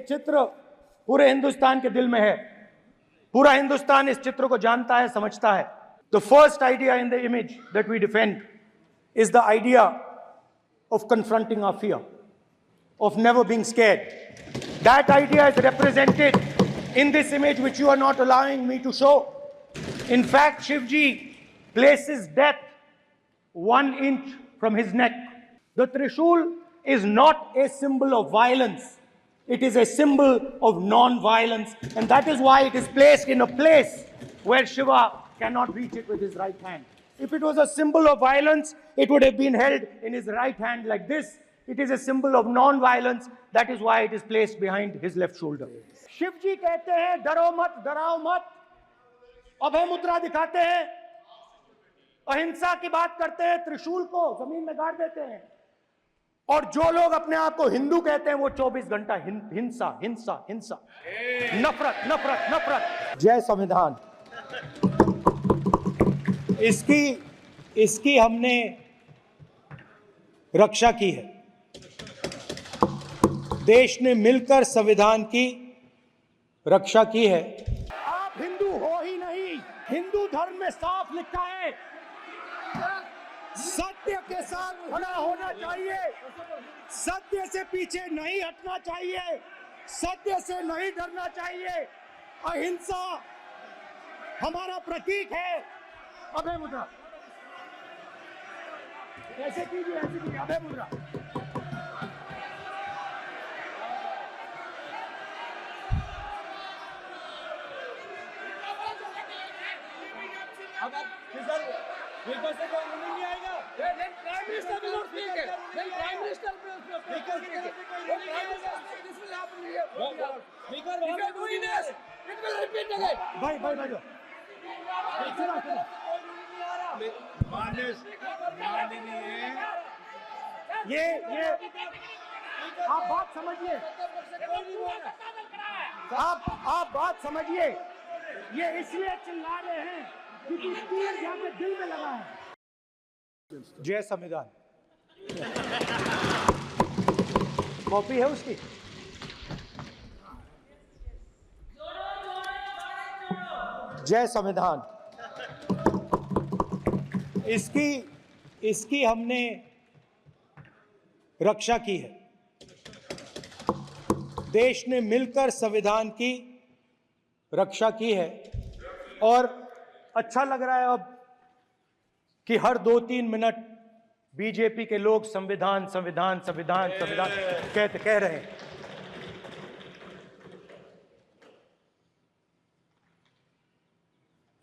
चित्र पूरे हिंदुस्तान के दिल में है, पूरा हिंदुस्तान इस चित्र को जानता है, समझता है. The first idea in the image that we defend is the idea of confronting our fear, of never being scared. That idea is represented in this image which you are not allowing me to show. In fact, Shivji places death 1 inch from his neck. The Trishul is not a symbol of violence. It is a symbol of non-violence, and that is why it is placed in a place where Shiva cannot reach it with his right hand. If it was a symbol of violence, it would have been held in his right hand like this. It is a symbol of non-violence. That is why it is placed behind his left shoulder. Shiv जी कहते हैं डरो मत, डराओ मत, अभय मुद्रा दिखाते हैं, अहिंसा की बात करते हैं, त्रिशूल को जमीन में गाड़ देते हैं, और जो लोग अपने आप को हिंदू कहते हैं वो 24 घंटा हिंसा हिंसा हिंसा, नफरत नफरत नफरत. जय संविधान. इसकी हमने रक्षा की है. देश ने मिलकर संविधान की रक्षा की है. आप हिंदू हो ही नहीं. हिंदू धर्म में साफ लिखा है, सत्य के साथ खड़ा होना चाहिए, सत्य से पीछे नहीं हटना चाहिए, सत्य से नहीं डरना चाहिए. अहिंसा हमारा प्रतीक है. अभय मुद्रा ऐसे कीजिए, ऐसे कीजिए. अभय मुद्रा. अब बिल्कुल से कोई नहीं आएगा. Prime minister will not speak. Then prime minister it will repeat again. भाई ये आप बात समझिए, आप बात समझिए. ये इसलिए चिल्ला रहे हैं क्योंकि तीर यहाँ पे दिल में लगा है. जय संविधान. कॉपी है उसकी. जय संविधान. इसकी हमने रक्षा की है. देश ने मिलकर संविधान की रक्षा की है, और अच्छा लग रहा है अब कि हर 2-3 मिनट बीजेपी के लोग संविधान संविधान संविधान संविधान कह रहे हैं.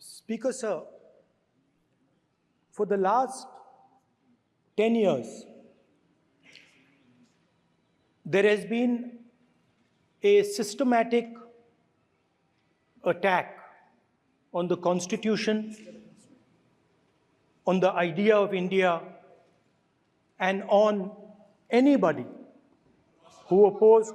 Speaker sir, for the last 10 years, there has been a systematic attack on the Constitution, on the idea of India, and on anybody who opposed.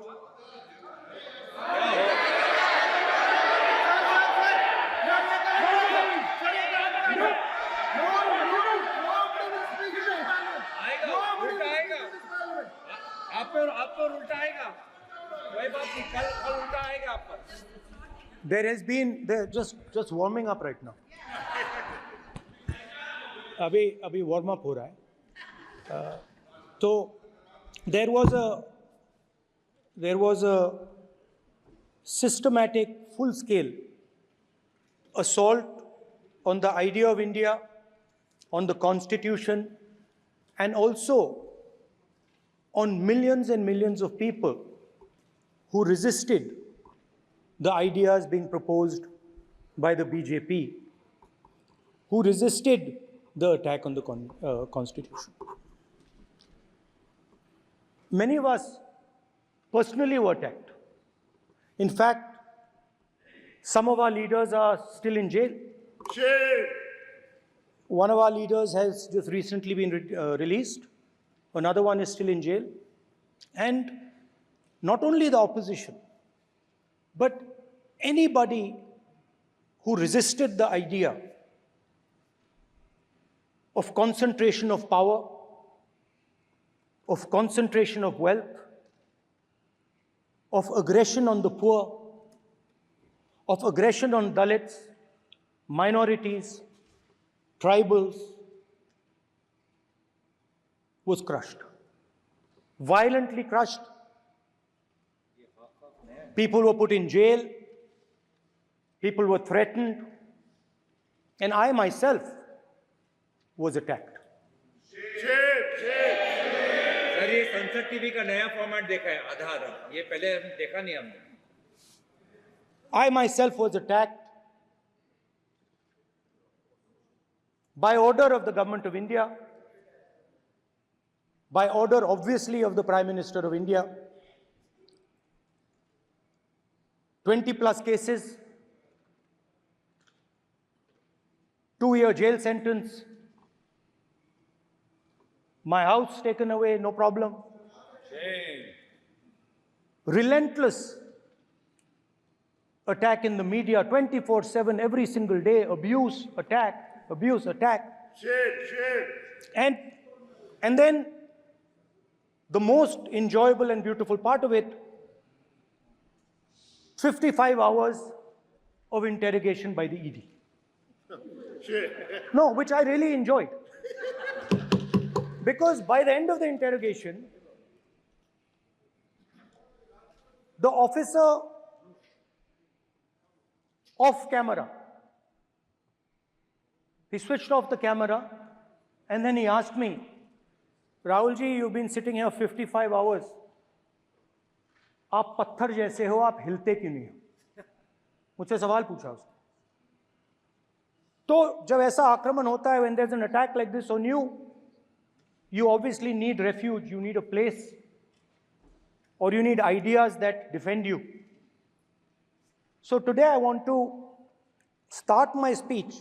There has been, just warming up right now. अभी warm up हो रहा है. तो there was a systematic, full-scale assault on the idea of India, on the Constitution, and also on millions and millions of people who resisted the ideas being proposed by the BJP, who resisted the attack on the Constitution. Many of us personally were attacked. In fact, some of our leaders are still in jail. One of our leaders has just recently been released. Another one is still in jail. And not only the opposition, but anybody who resisted the idea of concentration of power, of concentration of wealth, of aggression on the poor, of aggression on Dalits, minorities, tribals, was crushed. Violently crushed. People were put in jail. People were threatened. And I myself was attacked. Sir ये संसद TV का नया format देखा है आधा आधा, ये पहले हम देखा नहीं हमने. I myself was attacked by order of the government of India, by order obviously of the Prime Minister of India. 20 plus cases, 2-year jail sentence, my house taken away, no problem. Relentless attack in the media, 24/7, every single day, abuse, attack, abuse, attack. And then the most enjoyable and beautiful part of it, 55 hours of interrogation by the ED. No, which I really enjoyed. Because by the end of the interrogation, the officer off camera, he switched off the camera and then he asked me, Rahul ji, you've been sitting here 55 hours. आप पत्थर जैसे हो, आप हिलते क्यों नहीं हो? मुझसे सवाल पूछा उसने. तो जब ऐसा आक्रमण होता है, when there's an attack like this on you, you obviously need refuge, you need a place, or you need ideas that defend you. So today I want to start my speech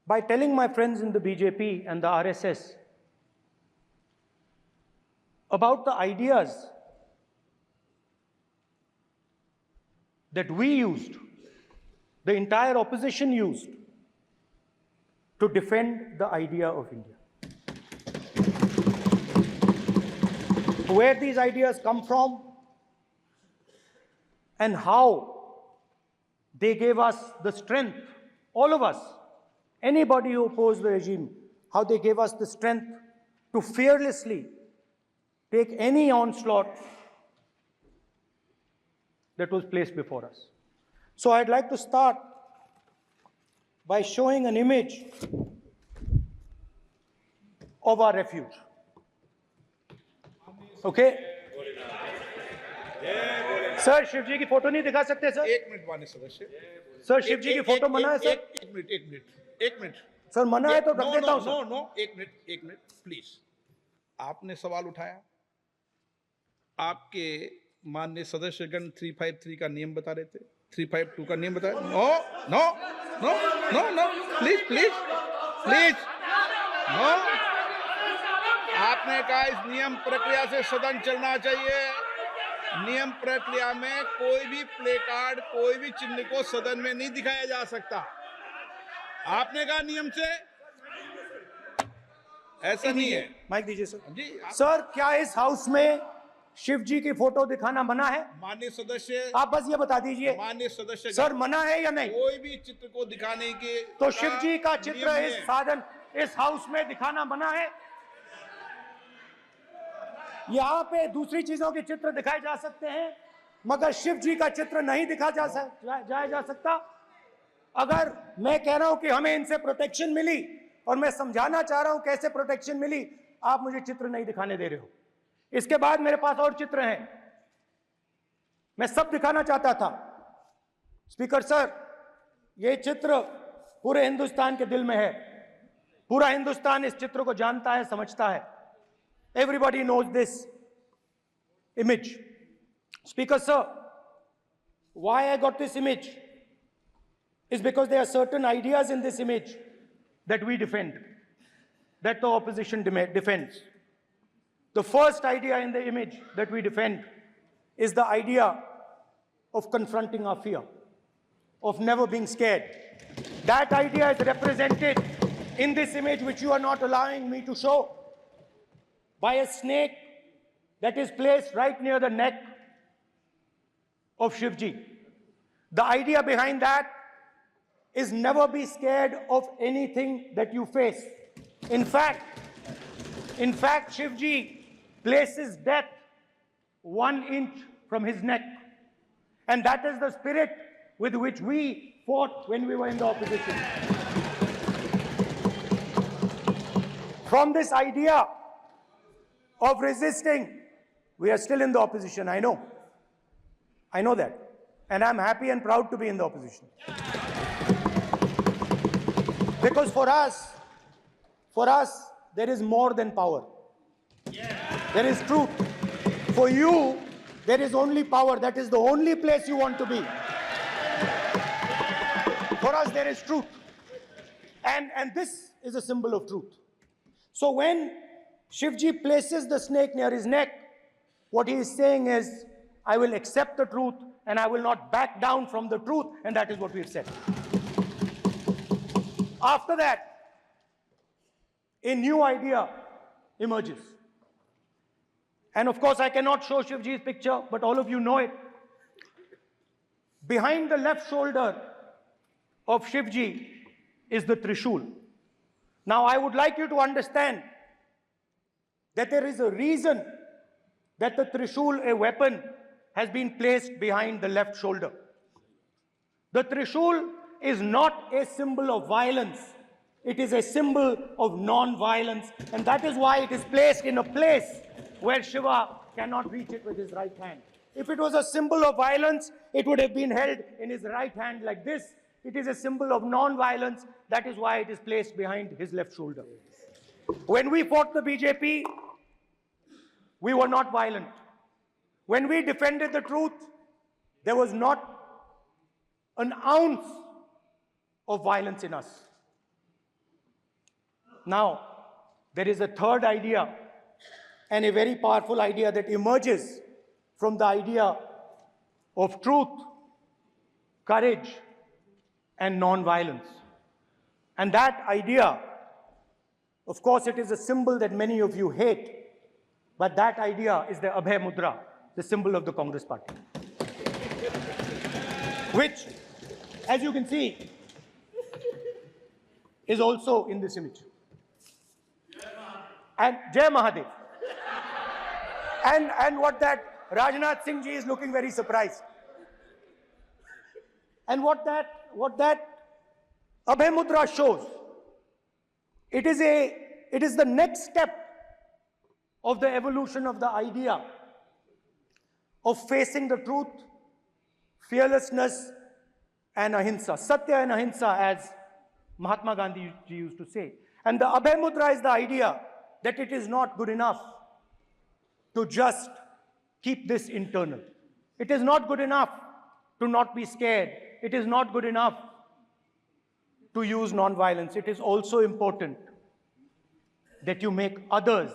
by telling my friends in the BJP and the RSS about the ideas that we used, the entire opposition used, to defend the idea of India. Where these ideas come from and how they gave us the strength, all of us, anybody who opposed the regime, how they gave us the strength to fearlessly take any onslaught that was placed before us. So I'd like to start by showing an image of our refuge. Okay? Sir Shiv ji की photo नहीं दिखा सकते sir? एक minute माननीय सदस्य. Sir Shiv ji की photo मना है सर? एक मिनट सर मना है तो रख देता हूं सर. नो एक मिनट प्लीज. आपने सवाल उठाया, आपके माननीय सदस्यगण 353 का नियम बता रहे थे, 352 का नियम बताया. No please no. आपने कहा इस नियम प्रक्रिया से सदन चलना चाहिए. नियम प्रक्रिया में कोई भी प्ले कार्ड, कोई भी चिन्ह को सदन में नहीं दिखाया जा सकता. आपने कहा नियम से, ऐसा नहीं है. माइक दीजिए सर. जी सर क्या इस हाउस में शिव जी की फोटो दिखाना मना है? माननीय सदस्य, आप बस ये बता दीजिए माननीय सदस्य सर, मना है या नहीं? कोई भी चित्र को दिखाने के तो शिव जी का चित्र नियम इस है. साधन इस हाउस में दिखाना मना है? यहाँ पे दूसरी चीजों के चित्र दिखाए जा सकते हैं, मगर शिव जी का चित्र नहीं दिखा जाया जा सकता. अगर मैं कह रहा हूं कि हमें इनसे प्रोटेक्शन मिली और मैं समझाना चाह रहा हूं कैसे प्रोटेक्शन मिली, आप मुझे चित्र नहीं दिखाने दे रहे हो. इसके बाद मेरे पास और चित्र हैं, मैं सब दिखाना चाहता था. स्पीकर सर, ये चित्र पूरे हिंदुस्तान के दिल में है. पूरा हिंदुस्तान इस चित्र को जानता है, समझता है. Everybody knows this image. Speaker sir, why I got this image is because there are certain ideas in this image that we defend, that the opposition defends. The first idea in the image that we defend is the idea of confronting our fear, of never being scared. That idea is represented in this image, which you are not allowing me to show, by a snake that is placed right near the neck of Shivji. The idea behind that is never be scared of anything that you face. In fact, Shivji places death 1 inch from his neck. And that is the spirit with which we fought when we were in the opposition. From this idea of resisting, we are still in the opposition, I know. I know that. And I'm happy and proud to be in the opposition. Because for us, there is more than power. There is truth. For you, there is only power. That is the only place you want to be. For us, there is truth. And this is a symbol of truth. So when Shivji places the snake near his neck, what he is saying is, I will accept the truth and I will not back down from the truth, and that is what we have said. After that, a new idea emerges. And of course, I cannot show Shivji's picture, but all of you know it. Behind the left shoulder of Shivji is the Trishul. Now, I would like you to understand that there is a reason that the Trishul, a weapon, has been placed behind the left shoulder. The Trishul is not a symbol of violence. It is a symbol of non-violence, and that is why it is placed in a place where Shiva cannot reach it with his right hand. If it was a symbol of violence, it would have been held in his right hand like this. It is a symbol of non-violence. That is why it is placed behind his left shoulder. When we fought the BJP, we were not violent. When we defended the truth, there was not an ounce of violence in us. Now, there is a third idea, and a very powerful idea that emerges from the idea of truth, courage, and non-violence. And that idea, of course, it is a symbol that many of you hate, but that idea is the Abhay Mudra, the symbol of the Congress Party. Which, as you can see, is also in this image. And Jai Mahadev. And what that Rajnath Singh ji is looking very surprised. And what that Abhay Mudra shows, it is the next step of the evolution of the idea of facing the truth, fearlessness, and ahimsa. Satya and ahimsa, as Mahatma Gandhi ji used to say. And the Abhay Mudra is the idea that it is not good enough to just keep this internal. It is not good enough to not be scared. It is not good enough to use non-violence. It is also important that you make others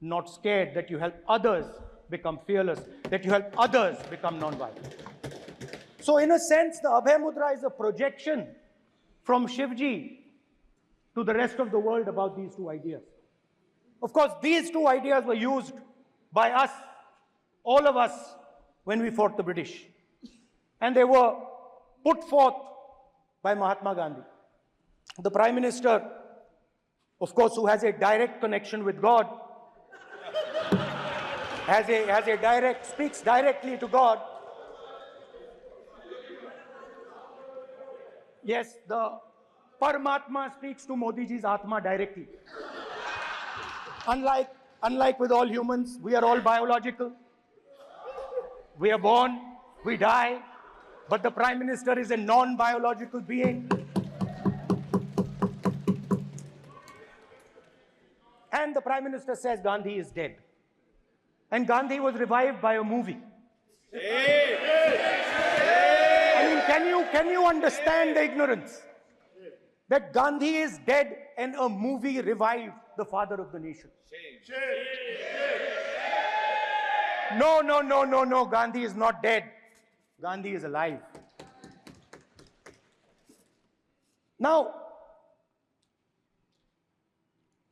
not scared, that you help others become fearless, that you help others become non-violent. So in a sense, the Abhay Mudra is a projection from Shivji to the rest of the world about these two ideas. Of course, these two ideas were used by us, all of us, when we fought the British. And they were put forth by Mahatma Gandhi. The Prime Minister, of course, who has a direct connection with God, speaks directly to God. Yes, the Paramatma speaks to Modi ji's Atma directly. Unlike with all humans, we are all biological. We are born, we die, but the Prime Minister is a non-biological being. And the Prime Minister says Gandhi is dead. And Gandhi was revived by a movie. I mean, can you understand the ignorance? That Gandhi is dead and a movie revived the father of the nation. No, Gandhi is not dead. Gandhi is alive. Now,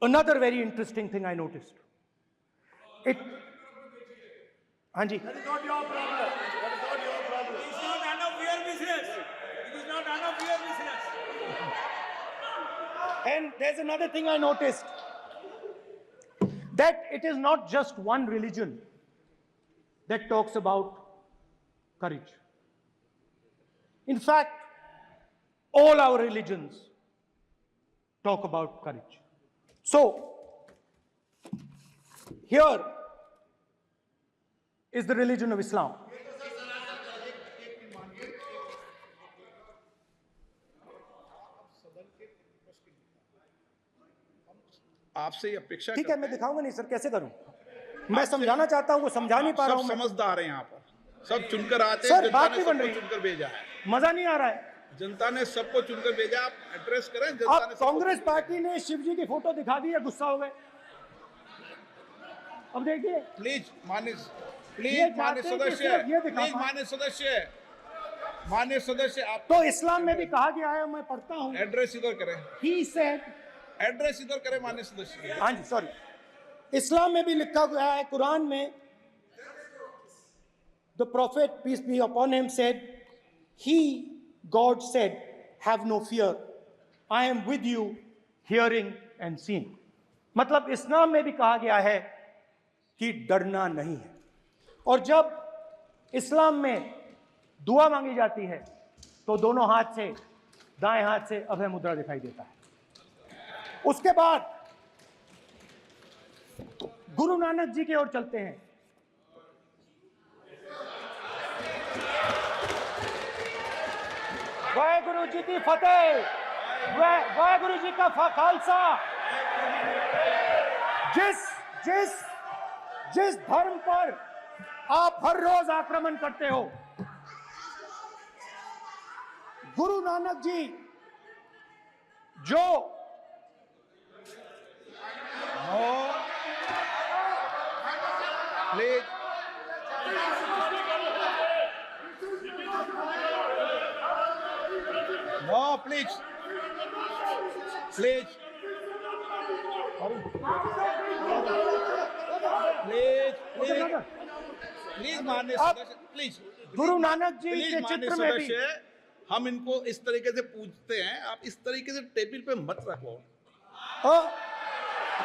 another very interesting thing I noticed. हाँ जी, That is not your problem. That is not your problem. It is not none of your business. It is not none of your business. and there's another thing I noticed, that it is not just one religion that talks about courage. In fact, all our religions talk about courage. So, here is the religion of Islam. आपसे ही अपेक्षा ठीक है, करते मैं हैं। दिखाऊंगा नहीं sir, कैसे करूं? मैं समझाना चाहता हूं, वो समझा नहीं पा रहा सब हूं मैं। समझदार हैं यहाँ पर, सब चुनकर आते सर, हैं। जनता बात ने नहीं बन सबको रही। चुनकर भेजा है, मजा नहीं आ रहा है। जनता ने सबको चुनकर भेजा। आप एड्रेस करें, जनता अब ने सबको कांग्रेस चुनकर पार्टी ने शिव जी की फोटो दिखा दी है, गुस्सा हो गए। अब देखिए, प्लीज मान्य ये चाहते हैं कि सदस्य, सिर्फ ये दिखा प्लीज पाएं। मान्य सदस्य आप तो इस्लाम में भी कहा गया है, मैं पढ़ता हूं, एड्रेस इधर करें, ही सेड, एड्रेस इधर करें मान्य सदस्य। हाँ जी सॉरी, इस्लाम में भी लिखा गया है, कुरान में, the prophet peace be upon him said, he God said, have no fear, I am with you hearing and seeing. मतलब इस्लाम में भी कहा गया है कि डरना नहीं है। और जब इस्लाम में दुआ मांगी जाती है तो दोनों हाथ से, दाएं हाथ से अभय मुद्रा दिखाई देता है। उसके बाद गुरु नानक जी की ओर चलते हैं। वाहेगुरु जी की फतेह, वाहेगुरु जी का खालसा। जिस धर्म पर आप हर रोज आक्रमण करते हो, गुरु नानक जी जो please no, please please please please मान्य सदस्य, please Guru Nanak ji please के मान्य चित्र में भी, सदस्य, हम इनको इस तरीके से पूछते हैं, आप इस तरीके से टेबल पे मत रखो।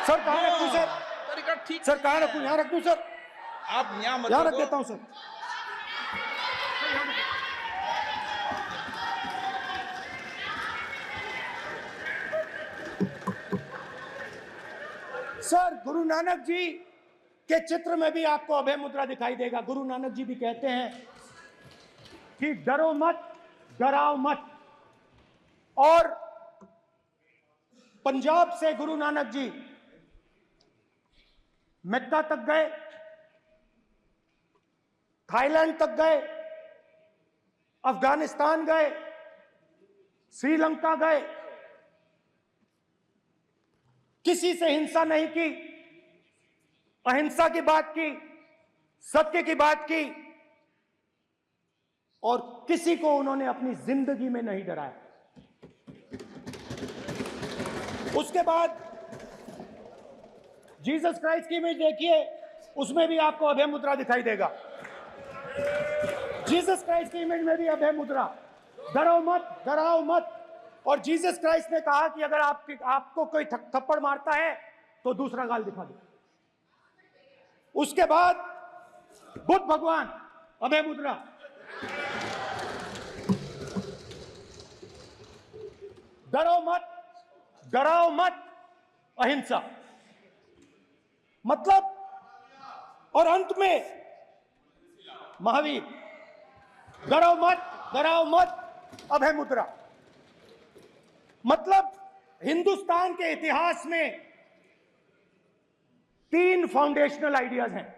सर कहाँ रखूं सर? तरीका ठीक सर कहाँ नहीं रखूं? है। यहाँ रख दूं सर? आप यहाँ मत यहाँ रख रखो। देता हूं सर। सर गुरु नानक जी के चित्र में भी आपको अभय मुद्रा दिखाई देगा। गुरु नानक जी भी कहते हैं कि डरो मत, डराओ मत। और पंजाब से गुरु नानक जी मक्का तक गए, थाईलैंड तक गए, अफगानिस्तान गए, श्रीलंका गए, किसी से हिंसा नहीं की, अहिंसा की बात की, सत्य की बात की, और किसी को उन्होंने अपनी जिंदगी में नहीं डराया। उसके बाद जीसस क्राइस्ट की इमेज देखिए, उसमें भी आपको अभय मुद्रा दिखाई देगा। जीसस क्राइस्ट की इमेज में भी अभय मुद्रा, डरो मत, डराओ मत। और जीसस क्राइस्ट ने कहा कि अगर आपको कोई थप्पड़ मारता है तो दूसरा गाल दिखा दो। उसके बाद बुद्ध भगवान, अभय मुद्रा। डरो मत, डराओ मत, अहिंसा। मतलब, और अंत में महावीर, डरो मत, डराओ मत, अभय मुद्रा। मतलब हिंदुस्तान के इतिहास में 3 फाउंडेशनल आइडियाज हैं।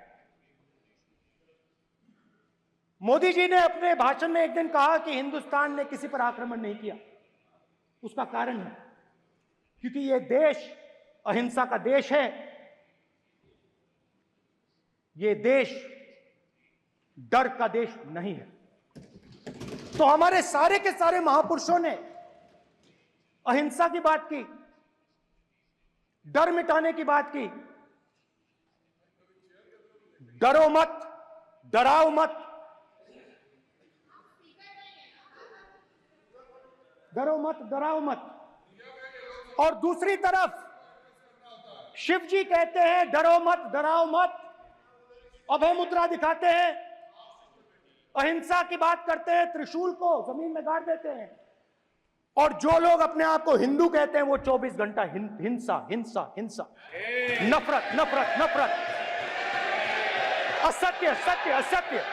मोदी जी ने अपने भाषण में एक दिन कहा कि हिंदुस्तान ने किसी पर आक्रमण नहीं किया। उसका कारण है क्योंकि यह देश अहिंसा का देश है। यह देश डर का देश नहीं है। तो हमारे सारे के सारे महापुरुषों ने अहिंसा की बात की, डर मिटाने की बात की। डरो मत, डराओ मत, डरो मत, डराओ मत। और दूसरी तरफ शिव जी कहते हैं डरो मत, डराओ मत, अभय मुद्रा दिखाते हैं, अहिंसा की बात करते हैं, त्रिशूल को जमीन में गाड़ देते हैं। और जो लोग अपने आप को हिंदू कहते हैं वो 24 घंटा हिंसा हिंसा हिंसा, नफरत नफरत नफरत, असत्य सत्य असत्य।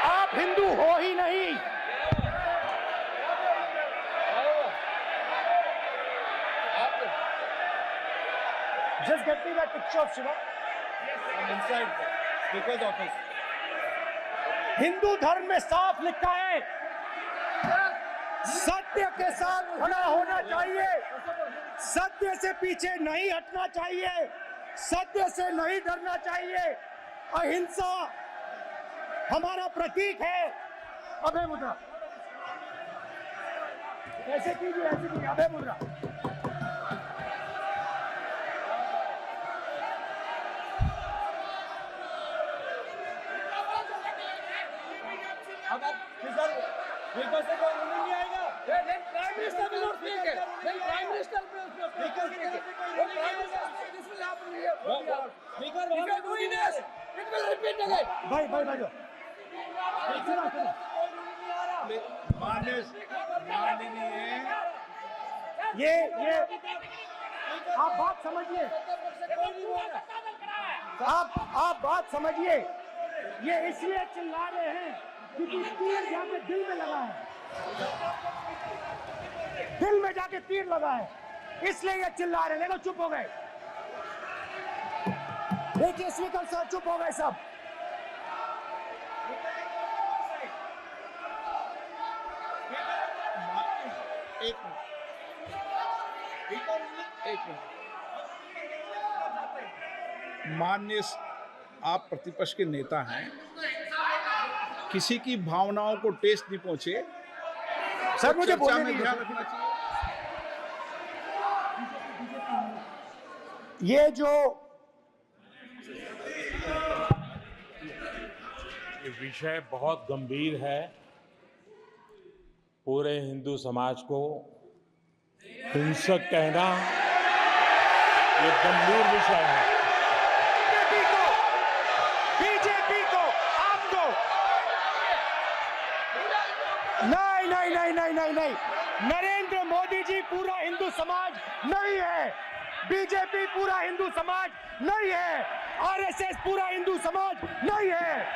आप हिंदू हो ही नहीं। Just get me that picture of Shiva. I'm inside because of his. Hindu धर्म में साफ लिखा है सत्य के साथ खड़ा होना चाहिए, सत्य से पीछे नहीं हटना चाहिए, सत्य से नहीं डरना चाहिए। अहिंसा हमारा प्रतीक है। अभय मुद्रा ऐसे कीजिए, ऐसे कीजिए, अभय मुद्रा। अब किधर बिल्कुल से कोई नहीं आएगा। Then Prime Minister will not speak. Then Prime Minister will not speak. Prime Minister, this will happen here. Speaker, if you are doing this, it will repeat again. भाई भाई भाई सुना सुना। ये आप बात समझिए, आप बात समझिए। ये इसलिए चिल्ला रहे हैं क्योंकि तीर जाके दिल में लगा है, दिल में जाके तीर लगा है, इसलिए ये चिल्ला रहे हैं। देखो चुप हो गए, देखिए स्पीकर साहब चुप हो गए सब। माननीय आप प्रतिपक्ष के नेता हैं, किसी की भावनाओं को ठेस नहीं पहुंचे सर मुझे चर्चा बोलने में दीजिए। ध्यान रखना चाहिए। ये जो ये विषय बहुत गंभीर है, पूरे हिंदू समाज को हिंसक कहना ये गंभीर विषय है। बीजेपी को आपको नहीं नहीं नहीं नहीं नहीं नहीं, नरेंद्र मोदी जी पूरा हिंदू समाज नहीं है, बीजेपी पूरा हिंदू समाज नहीं है, आरएसएस पूरा हिंदू समाज नहीं है।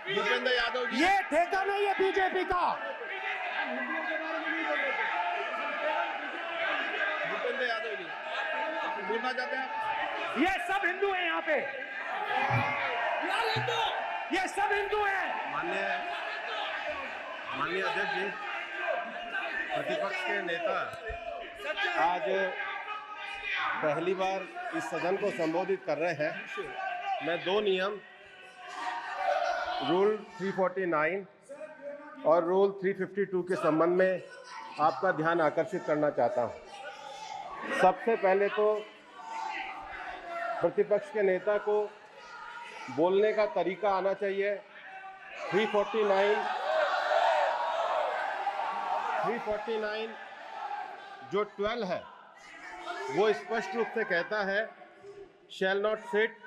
भूपेंद्र यादव जी, ये ठेका नहीं है बीजेपी का। भूपेंद्र यादव जी बोलना चाहते हैं आप? ये सब हिंदू हैं यहाँ पे, ये सब हिंदू हैं। माननीय अध्यक्ष जी, प्रतिपक्ष के नेता आज पहली बार इस सदन को संबोधित कर रहे हैं। मैं दो नियम रूल 349 और रूल 352 के संबंध में आपका ध्यान आकर्षित करना चाहता हूं। सबसे पहले तो प्रतिपक्ष के नेता को बोलने का तरीका आना चाहिए। 349 जो 12 है वो स्पष्ट रूप से कहता है शैल नॉट सिट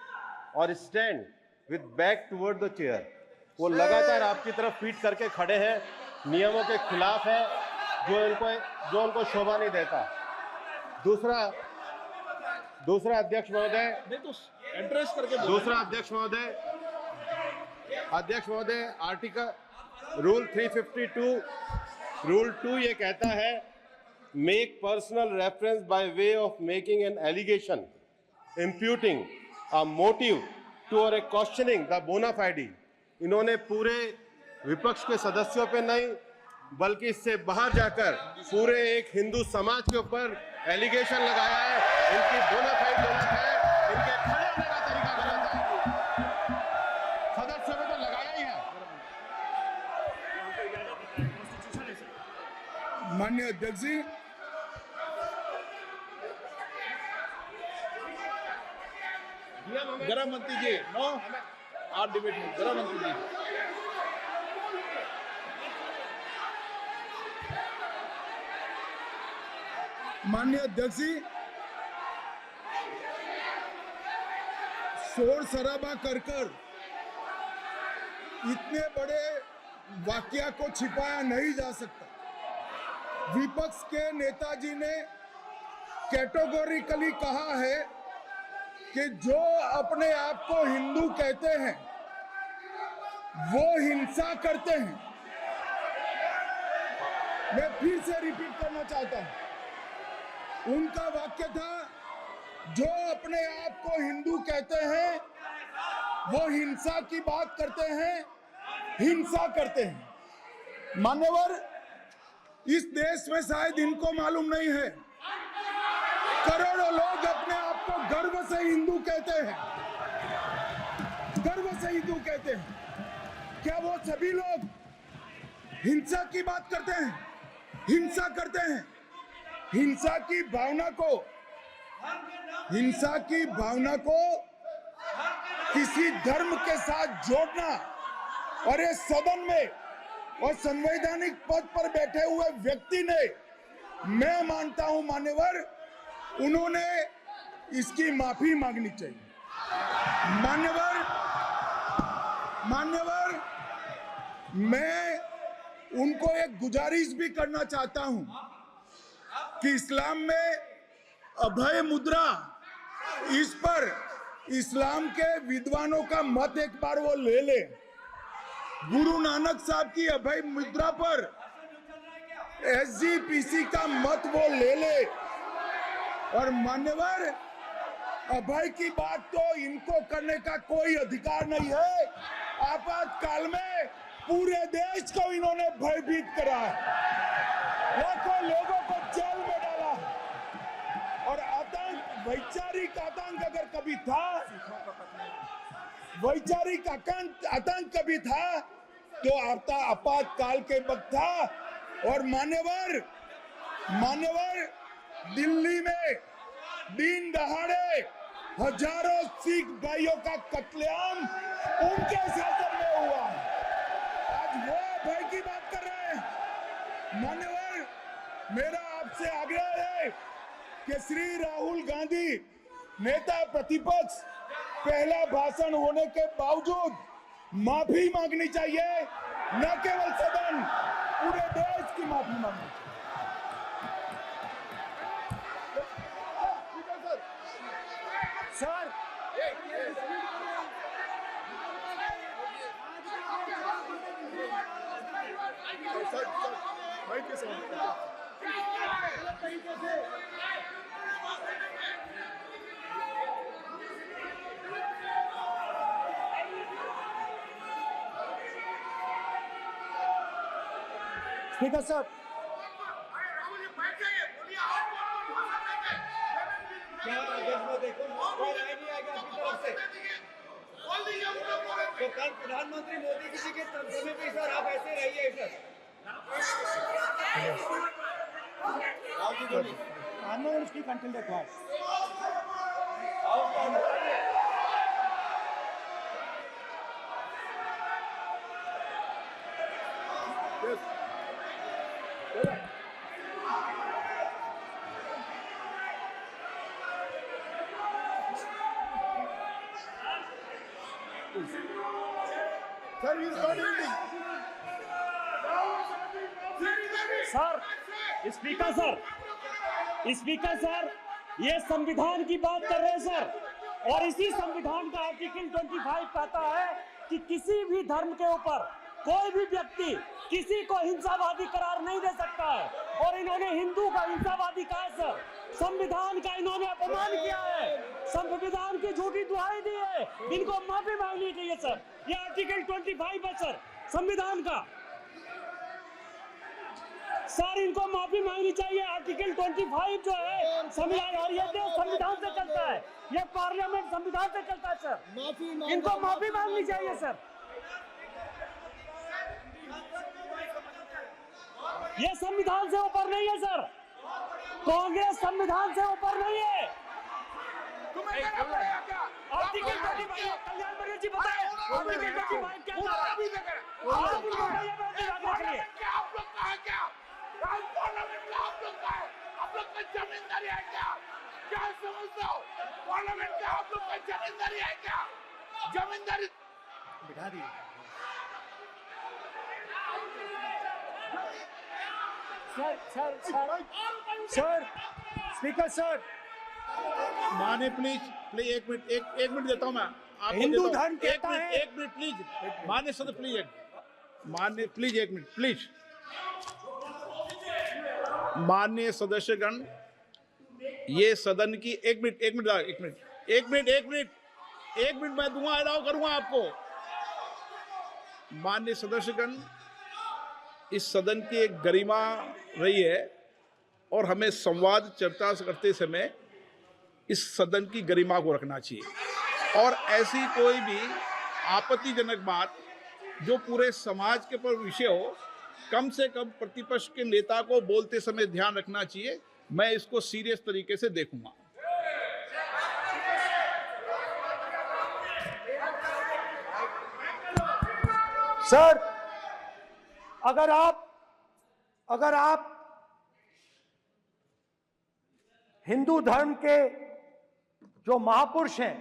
और stand with back toward the chair. वो लगातार आपकी तरफ पीठ करके खड़े हैं, नियमों के खिलाफ है, जो उनको शोभा नहीं देता। दूसरा अध्यक्ष महोदय, एड्रेस करके दूसरा अध्यक्ष महोदय आर्टिकल रूल 352 रूल 2 ये कहता है make personal reference by way of making an allegation imputing a motive to or a questioning the बोना फाइडी। इन्होंने पूरे विपक्ष के सदस्यों पे नहीं बल्कि इससे बाहर जाकर पूरे एक हिंदू समाज के ऊपर एलिगेशन लगाया है, इनकी बोनाफाइड गलत है, इनके खड़े होने का तरीका गलत है। सदस्य में तो लगाया ही है। माननीय अध्यक्ष जी, गृह मंत्री जी, नो आप डिबेट में गृह मंत्री जी। माननीय अध्यक्ष जी, शोर शराबा कर इतने बड़े वाकया को छिपाया नहीं जा सकता। विपक्ष के नेताजी ने कैटेगोरिकली कहा है कि जो अपने आप को हिंदू कहते हैं वो हिंसा करते हैं। मैं फिर से रिपीट करना चाहता हूं, उनका वाक्य था जो अपने आप को हिंदू कहते हैं वो हिंसा की बात करते हैं, हिंसा करते हैं। मान्यवर, इस देश में शायद इनको मालूम नहीं है, करोड़ों लोग अपने आप को गर्व से हिंदू कहते हैं, गर्व से हिंदू कहते हैं। क्या वो सभी लोग हिंसा की बात करते हैं, हिंसा करते हैं? हिंसा की भावना को किसी धर्म के साथ जोड़ना और ये सदन में और संवैधानिक पद पर बैठे हुए व्यक्ति ने, मैं मानता हूं मान्यवर, उन्होंने इसकी माफी मांगनी चाहिए। मान्यवर, मैं उनको एक गुजारिश भी करना चाहता हूं कि इस्लाम में अभय मुद्रा, इस पर इस्लाम के विद्वानों का मत एक बार वो ले ले। गुरु नानक साहब की अभय मुद्रा पर SGPC का मत वो ले ले। और मान्यवर, अभय की बात तो इनको करने का कोई अधिकार नहीं है। आपातकाल में पूरे देश को इन्होंने भयभीत करा है, लाखों लोगों को जेल में डाला। और आतंक, वैचारिक आतंक अगर कभी था, वैचारिक आतंक कभी था तो आपातकाल के वक्त था। और मान्यवर, दिल्ली में दिन दहाड़े हजारों सिख भाइयों का कत्लेआम उनके शासन में हुआ। आज वो भय की बात कर रहे हैं। मान्यवर, मेरा आपसे आग्रह है कि श्री राहुल गांधी, नेता प्रतिपक्ष, पहला भाषण होने के बावजूद माफी मांगनी चाहिए, न केवल सदन, पूरे देश की माफी मांगनी चाहिए। सर, स्पीकर साहब, तो कल प्रधानमंत्री मोदी जी के समय पे सर आप ऐसे रहिए sir. I'm not going to speak until they're quiet. Sir, speaker sir, ये संविधान की बात कर रहे हैं सर, और इसी संविधान का आर्टिकल 25 कहता है कि किसी भी धर्म के ऊपर कोई भी व्यक्ति किसी को हिंसावादी करार नहीं दे सकता है। और इन्होंने हिंदू का हिंसावादी कहा सर, संविधान का इन्होंने अपमान किया है, संविधान की झूठी दुहाई दी है, इनको माफी मांगनी चाहिए सर। ये आर्टिकल 25 है सर संविधान का। सर इनको माफी मांगनी चाहिए। आर्टिकल 25 जो है संविधान, और ये देश संविधान से चलता है, ये पार्लियामेंट संविधान से चलता है सर। इनको माफी मांगनी चाहिए सर। ये संविधान से ऊपर नहीं है सर। कांग्रेस संविधान से ऊपर नहीं है। आर्टिकल 25 कल्याण बनर्जी जी बताएं, आर्टिकल 25 क्या था? आप उनको बताइए क्या आप लोग कहा क्या? पार्लियामेंट में आप लोग का है, आप लोग का जमींदारी है क्या? क्या समझते हो? पार्लियामेंट में आप लोग का जमींदारी है क्या? जमींदारी बिठा दी। सर स्पीकर सर, माने प्लीज प्लीज एक मिनट देता हूं मैं आपको। हिंदू देता हूं। धर्म कहता है। एक मिनट प्लीज, मान्य सदस्य प्लीज, मान्य प्लीज एक मिनट प्लीज। माननीय सदस्यगण, ये सदन की एक मिनट मैं दूंगा, अलाउ करूंगा आपको। माननीय सदस्यगण, इस सदन की एक गरिमा रही है और हमें संवाद चर्चा करते समय इस सदन की गरिमा को रखना चाहिए, और ऐसी कोई भी आपत्तिजनक बात जो पूरे समाज के पर विषय हो, कम से कम प्रतिपक्ष के नेता को बोलते समय ध्यान रखना चाहिए। मैं इसको सीरियस तरीके से देखूंगा। सर अगर आप हिंदू धर्म के जो महापुरुष हैं,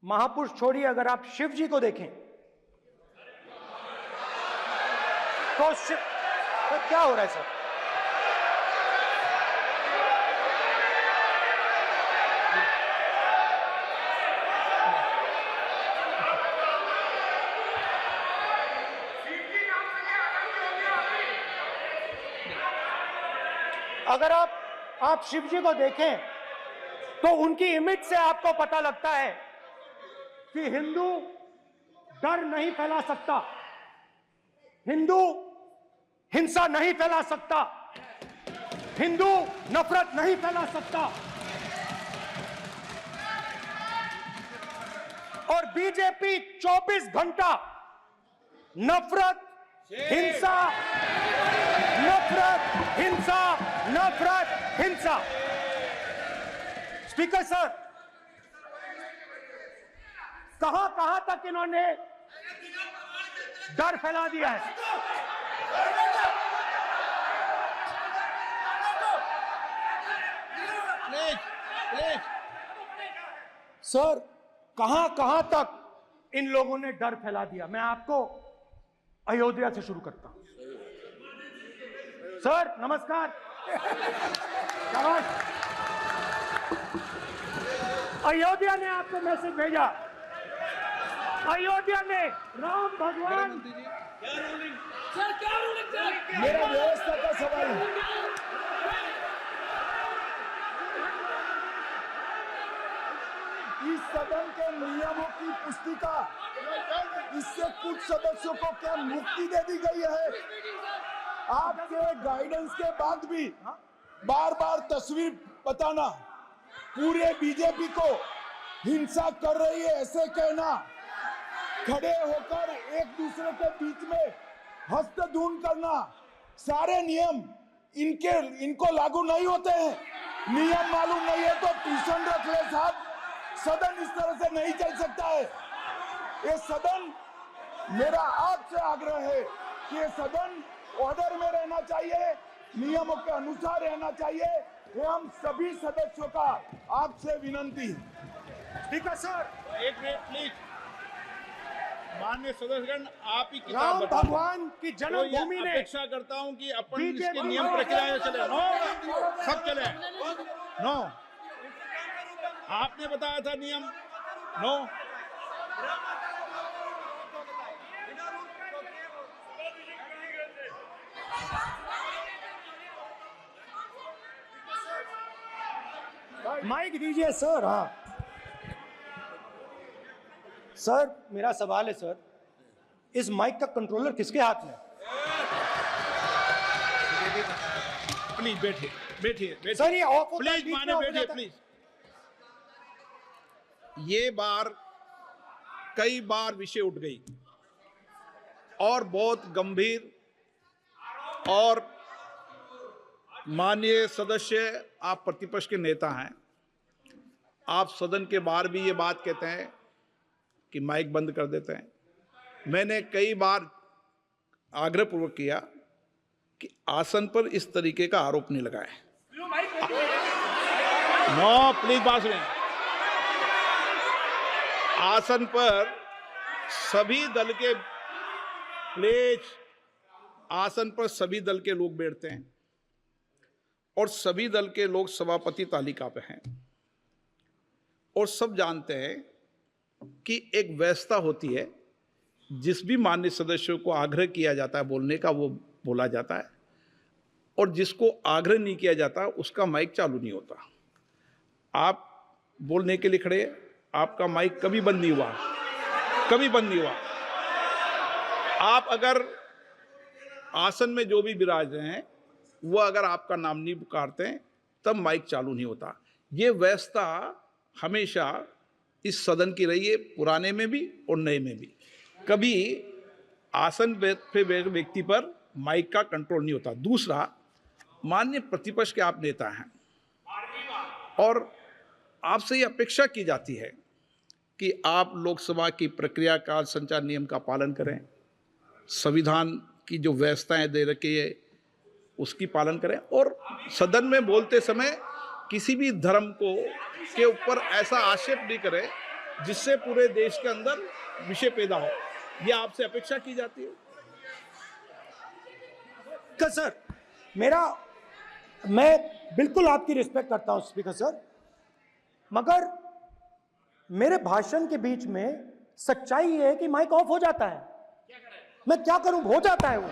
महापुरुष छोड़िए, अगर आप शिव जी को देखें तो क्या हो रहा है सर? अगर आप शिव जी को देखें तो उनकी इमेज से आपको पता लगता है कि हिंदू डर नहीं फैला सकता, हिंदू हिंसा नहीं फैला सकता, हिंदू नफरत नहीं फैला सकता। और बीजेपी 24 घंटा नफरत, हिंसा, नफरत, हिंसा, नफरत, हिंसा। स्पीकर सर, कहां तक इन्होंने डर फैला दिया है? सर, कहां तक इन लोगों ने डर फैला दिया? मैं आपको अयोध्या से शुरू करता हूं। सर नमस्कार। अयोध्या ने आपको मैसेज भेजा, अयोध्या ने राम भगवान। सर क्या रूलिंग? मेरा व्यवस्था का सवाल है। इस सदन के नियमों की पुस्तिका, इससे कुछ सदस्यों को क्या मुक्ति दे दी गई है? आपके गाइडेंस के बाद भी बार बार तस्वीर बताना, पूरे बीजेपी को हिंसा कर रही है ऐसे कहना, खड़े होकर एक दूसरे के बीच में हस्तधून करना, सारे नियम इनको लागू नहीं होते हैं। नियम मालूम नहीं है तो ट्यूशन रख ले साहब। सदन इस तरह से नहीं चल सकता है। ये सदन, मेरा आपसे आग्रह है कि ये सदन ऑर्डर में रहना चाहिए, नियमों के अनुसार रहना चाहिए। ये हम सभी सदस्यों का आपसे विनंती है। स्पीकर सर, एक मिनट प्लीज। माननीय सदस्यगण, आप ही किताब राम बताओ। भगवान की तो जन्मभूमि ये ने अपेक्षा करता हूं कि अपन बीजेपी इसके नियम प्रक्रिया चले, नो सब चले, नो आपने बताया था नियम, नो माइक दीजिए सर। हाँ सर, मेरा सवाल है सर, इस माइक का कंट्रोलर किसके हाथ में? प्लीज बैठिए बैठिए बैठिए सर ये ऑफ होता है, प्लीज बीच में माने ऑफ हो बैठिए जाता है। प्लीज। ये बार कई बार विषय उठ गई और बहुत गंभीर, और माननीय सदस्य, आप प्रतिपक्ष के नेता हैं, आप सदन के बाहर भी ये बात कहते हैं कि माइक बंद कर देते हैं। मैंने कई बार आग्रहपूर्वक किया कि आसन पर इस तरीके का आरोप नहीं लगाएं। नो प्लीज बात सुनिए। आसन पर सभी दल के प्लीज, आसन पर सभी दल के लोग बैठते हैं और सभी दल के लोग सभापति तालिका पे हैं और सब जानते हैं कि एक व्यवस्था होती है, जिस भी माननीय सदस्यों को आग्रह किया जाता है बोलने का वो बोला जाता है, और जिसको आग्रह नहीं किया जाता उसका माइक चालू नहीं होता। आप बोलने के लिए खड़े, आपका माइक कभी बंद नहीं हुआ, कभी बंद नहीं हुआ। आप अगर आसन में जो भी विराज रहे हैं वो अगर आपका नाम नहीं पुकारते हैं तब माइक चालू नहीं होता। ये व्यवस्था हमेशा इस सदन की रही है, पुराने में भी और नए में भी। कभी आसन पे व्यक्ति पर माइक का कंट्रोल नहीं होता। दूसरा, माननीय प्रतिपक्ष के आप नेता हैं और आपसे ये अपेक्षा की जाती है कि आप लोकसभा की प्रक्रिया काल संचार नियम का पालन करें, संविधान की जो व्यवस्थाएं दे रखी है उसकी पालन करें, और सदन में बोलते समय किसी भी धर्म को के ऊपर ऐसा आक्षेप नहीं करें जिससे पूरे देश के अंदर विषय पैदा हो। यह आपसे अपेक्षा की जाती है। सर मैं बिल्कुल आपकी रिस्पेक्ट करता हूं स्पीकर सर, मगर मेरे भाषण के बीच में सच्चाई ये है कि माइक ऑफ हो जाता है। मैं क्या करूं, हो जाता है वो।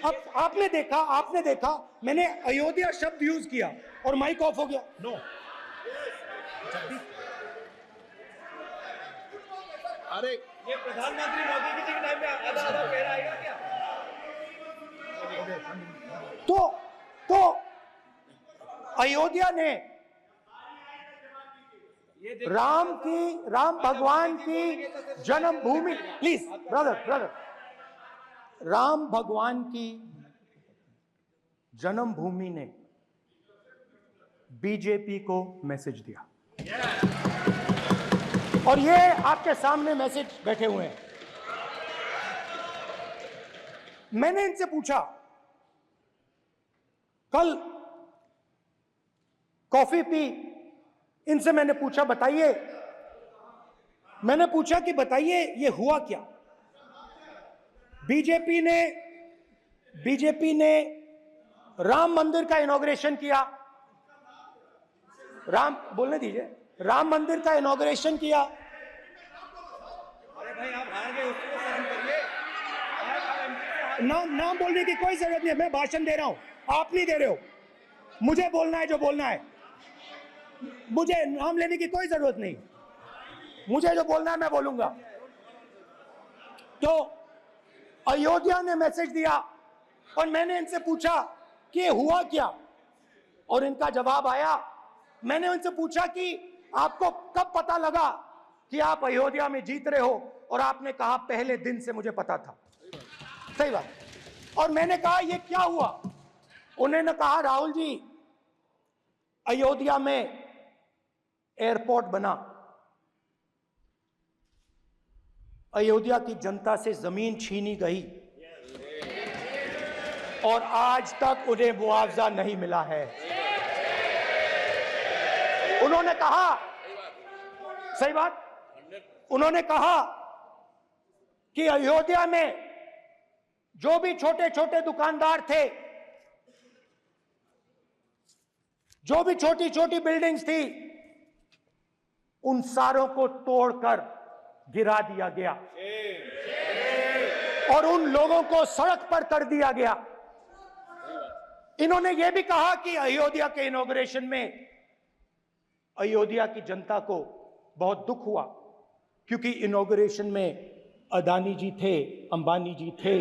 अब आपने देखा मैंने अयोध्या शब्द यूज किया और माइक ऑफ हो गया। नो, अरे ये प्रधानमंत्री मोदी जी के टाइम में आधा कह रहा है क्या? तो अयोध्या ने राम भगवान की जन्मभूमि, प्लीज ब्रदर, राम भगवान की जन्मभूमि ने बीजेपी को मैसेज दिया और ये आपके सामने मैसेज बैठे हुए हैं। मैंने इनसे पूछा, कल कॉफी पी, इनसे मैंने पूछा बताइए ये हुआ क्या? बीजेपी ने राम मंदिर का इनॉग्रेशन किया, बोलने दीजिए, राम मंदिर का इनॉग्रेशन किया। अरे भाई आप हार गए, उसको सहन करिए। नाम बोलने की कोई जरूरत नहीं है, मैं भाषण दे रहा हूं, आप नहीं दे रहे हो। मुझे बोलना है जो बोलना है, मुझे नाम लेने की कोई जरूरत नहीं, मुझे जो बोलना है मैं बोलूंगा। तो अयोध्या ने मैसेज दिया और मैंने इनसे पूछा कि हुआ क्या, और इनका जवाब आया। मैंने उनसे पूछा कि आपको कब पता लगा कि आप अयोध्या में जीत रहे हो, और आपने कहा पहले दिन से मुझे पता था। सही बात। और मैंने कहा ये क्या हुआ? उन्होंने कहा राहुल जी, अयोध्या में एयरपोर्ट बना, अयोध्या की जनता से जमीन छीनी गई और आज तक उन्हें मुआवजा नहीं मिला है। उन्होंने कहा, सही बात, उन्होंने कहा कि अयोध्या में जो भी छोटे छोटे दुकानदार थे, जो भी छोटी छोटी बिल्डिंग्स थी, उन सारों को तोड़कर गिरा दिया गया और उन लोगों को सड़क पर कर दिया गया। इन्होंने यह भी कहा कि अयोध्या के इनॉग्रेशन में अयोध्या की जनता को बहुत दुख हुआ, क्योंकि इनॉग्रेशन में अदानी जी थे, अंबानी जी थे,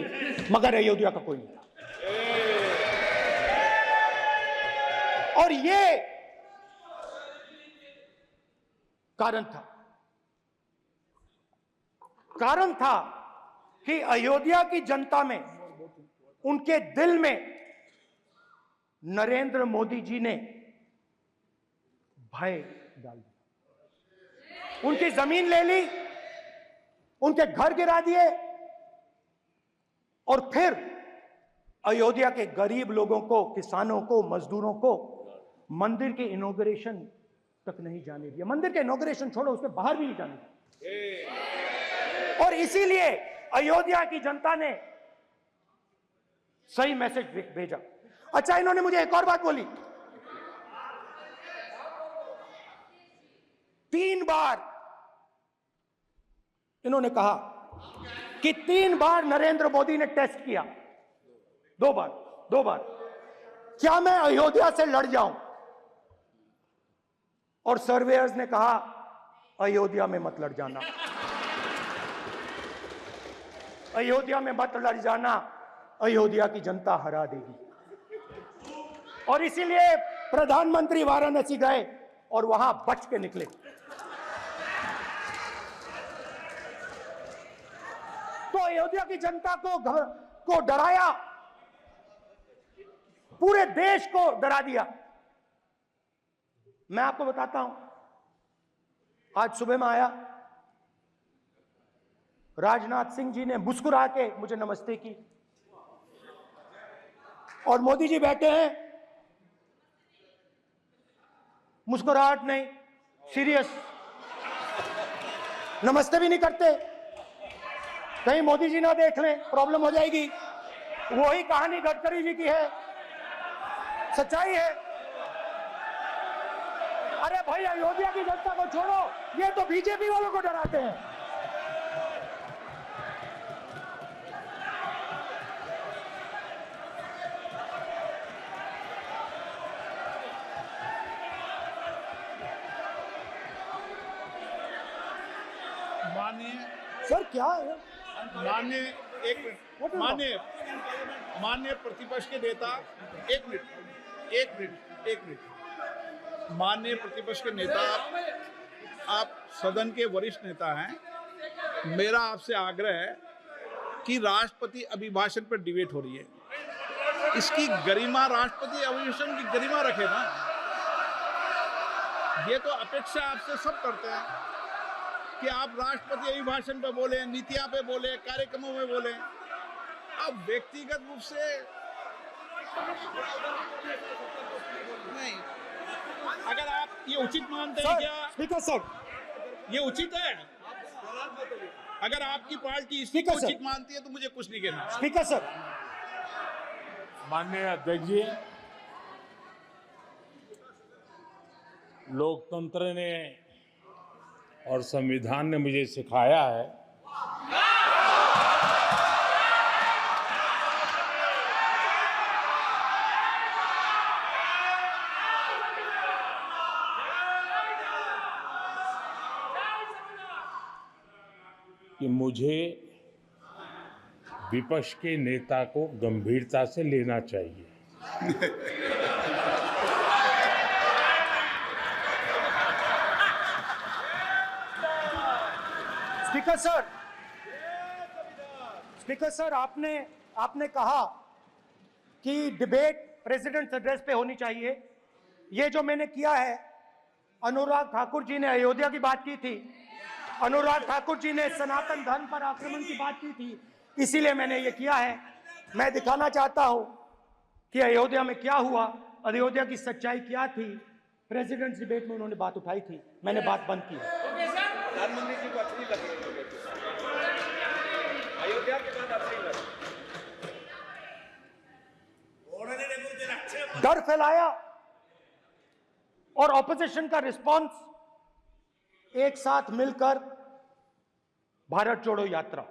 मगर अयोध्या का कोई नहीं था। और ये कारण था कि अयोध्या की जनता में, उनके दिल में नरेंद्र मोदी जी ने भय डाल दिया। उनकी जमीन ले ली, उनके घर गिरा दिए, और फिर अयोध्या के गरीब लोगों को, किसानों को, मजदूरों को मंदिर के इनॉग्रेशन तक नहीं जाने दिया। मंदिर के इनॉग्रेशन छोड़ो, उसके बाहर भी नहीं जाने दिया। और इसीलिए अयोध्या की जनता ने सही मैसेज भेजा। अच्छा, इन्होंने मुझे एक और बात बोली, 3 बार इन्होंने कहा कि 3 बार नरेंद्र मोदी ने टेस्ट किया, 2 बार क्या मैं अयोध्या से लड़ जाऊं? और सर्वेयर्स ने कहा अयोध्या में मत लड़ जाना, अयोध्या में मत लड़ जाना, अयोध्या की जनता हरा देगी। और इसीलिए प्रधानमंत्री वाराणसी गए और वहां बच के निकले। तो अयोध्या की जनता को डराया, पूरे देश को डरा दिया। मैं आपको बताता हूं, आज सुबह में आया, राजनाथ सिंह जी ने मुस्कुरा के मुझे नमस्ते की, और मोदी जी बैठे हैं, मुस्कुराहट नहीं, सीरियस, नमस्ते भी नहीं करते, कहीं मोदी जी ना देख लें, प्रॉब्लम हो जाएगी। वही कहानी गडकरी जी की है, सच्चाई है। अरे भाई, अयोध्या की जनता को छोड़ो, ये तो बीजेपी वालों को डराते हैं। माननीय सर क्या है? माननीय प्रतिपक्ष के नेता, एक मिनट, माननीय प्रतिपक्ष के नेता, आप सदन के वरिष्ठ नेता हैं। मेरा आपसे आग्रह है कि राष्ट्रपति अभिभाषण पर डिबेट हो रही है, इसकी गरिमा, राष्ट्रपति अभिभाषण की गरिमा रखे ना। ये तो अपेक्षा आपसे सब करते हैं कि आप राष्ट्रपति अभिभाषण पे बोले, नीतियां पे बोले, कार्यक्रमों में बोले। अब व्यक्तिगत रूप से नहीं। अगर आप ये उचित मानते हैं, क्या स्पीकर सर, ये उचित है? अगर आपकी पार्टी इसको स्पीकर सर, उचित मानती है तो मुझे कुछ नहीं कहना। स्पीकर सर, माननीय अध्यक्ष जी, लोकतंत्र ने और संविधान ने मुझे सिखाया है कि मुझे विपक्ष के नेता को गंभीरता से लेना चाहिए। स्पीकर सर, आपने कहा कि डिबेट प्रेसिडेंट एड्रेस पे होनी चाहिए। ये जो मैंने किया है, अनुराग ठाकुर जी ने अयोध्या की बात की थी, अनुराग ठाकुर जी ने सनातन धर्म पर आक्रमण की बात की थी, इसीलिए मैंने ये किया है। मैं दिखाना चाहता हूं कि अयोध्या में क्या हुआ, अयोध्या की सच्चाई क्या थी। प्रेसिडेंट डिबेट में उन्होंने बात उठाई थी, मैंने बात बंद की। प्रधानमंत्री जी को अच्छी लगी अयोध्या के बाद अच्छी लगी, डर फैलाया और ऑपोजिशन का रिस्पांस एक साथ मिलकर भारत जोड़ो यात्रा,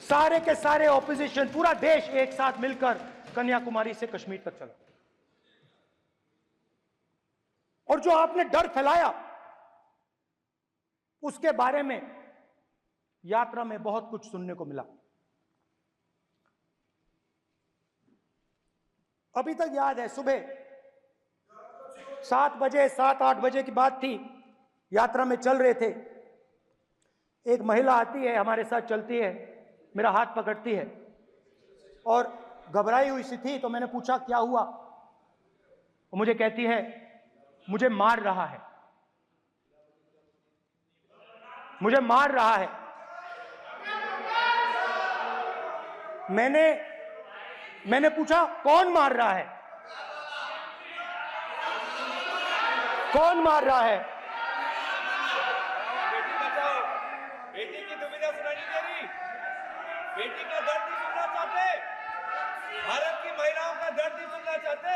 सारे के सारे ऑपोजिशन, पूरा देश एक साथ मिलकर कन्याकुमारी से कश्मीर तक चला। और जो आपने डर फैलाया, उसके बारे में यात्रा में बहुत कुछ सुनने को मिला। अभी तक याद है, सुबह 7 बजे 7-8 बजे की बात थी, यात्रा में चल रहे थे। एक महिला आती है, हमारे साथ चलती है, मेरा हाथ पकड़ती है और घबराई हुई सी थी। तो मैंने पूछा क्या हुआ? वो मुझे कहती है मुझे मार रहा है, मुझे मार रहा है। मैंने पूछा कौन मार रहा है, कौन मार रहा है? बेटी बचाओ, बेटी की दुविधा सुनाई नहीं दे रही, बेटी का दर्द नहीं सुनना चाहते, भारत की महिलाओं का दर्द नहीं सुनना चाहते।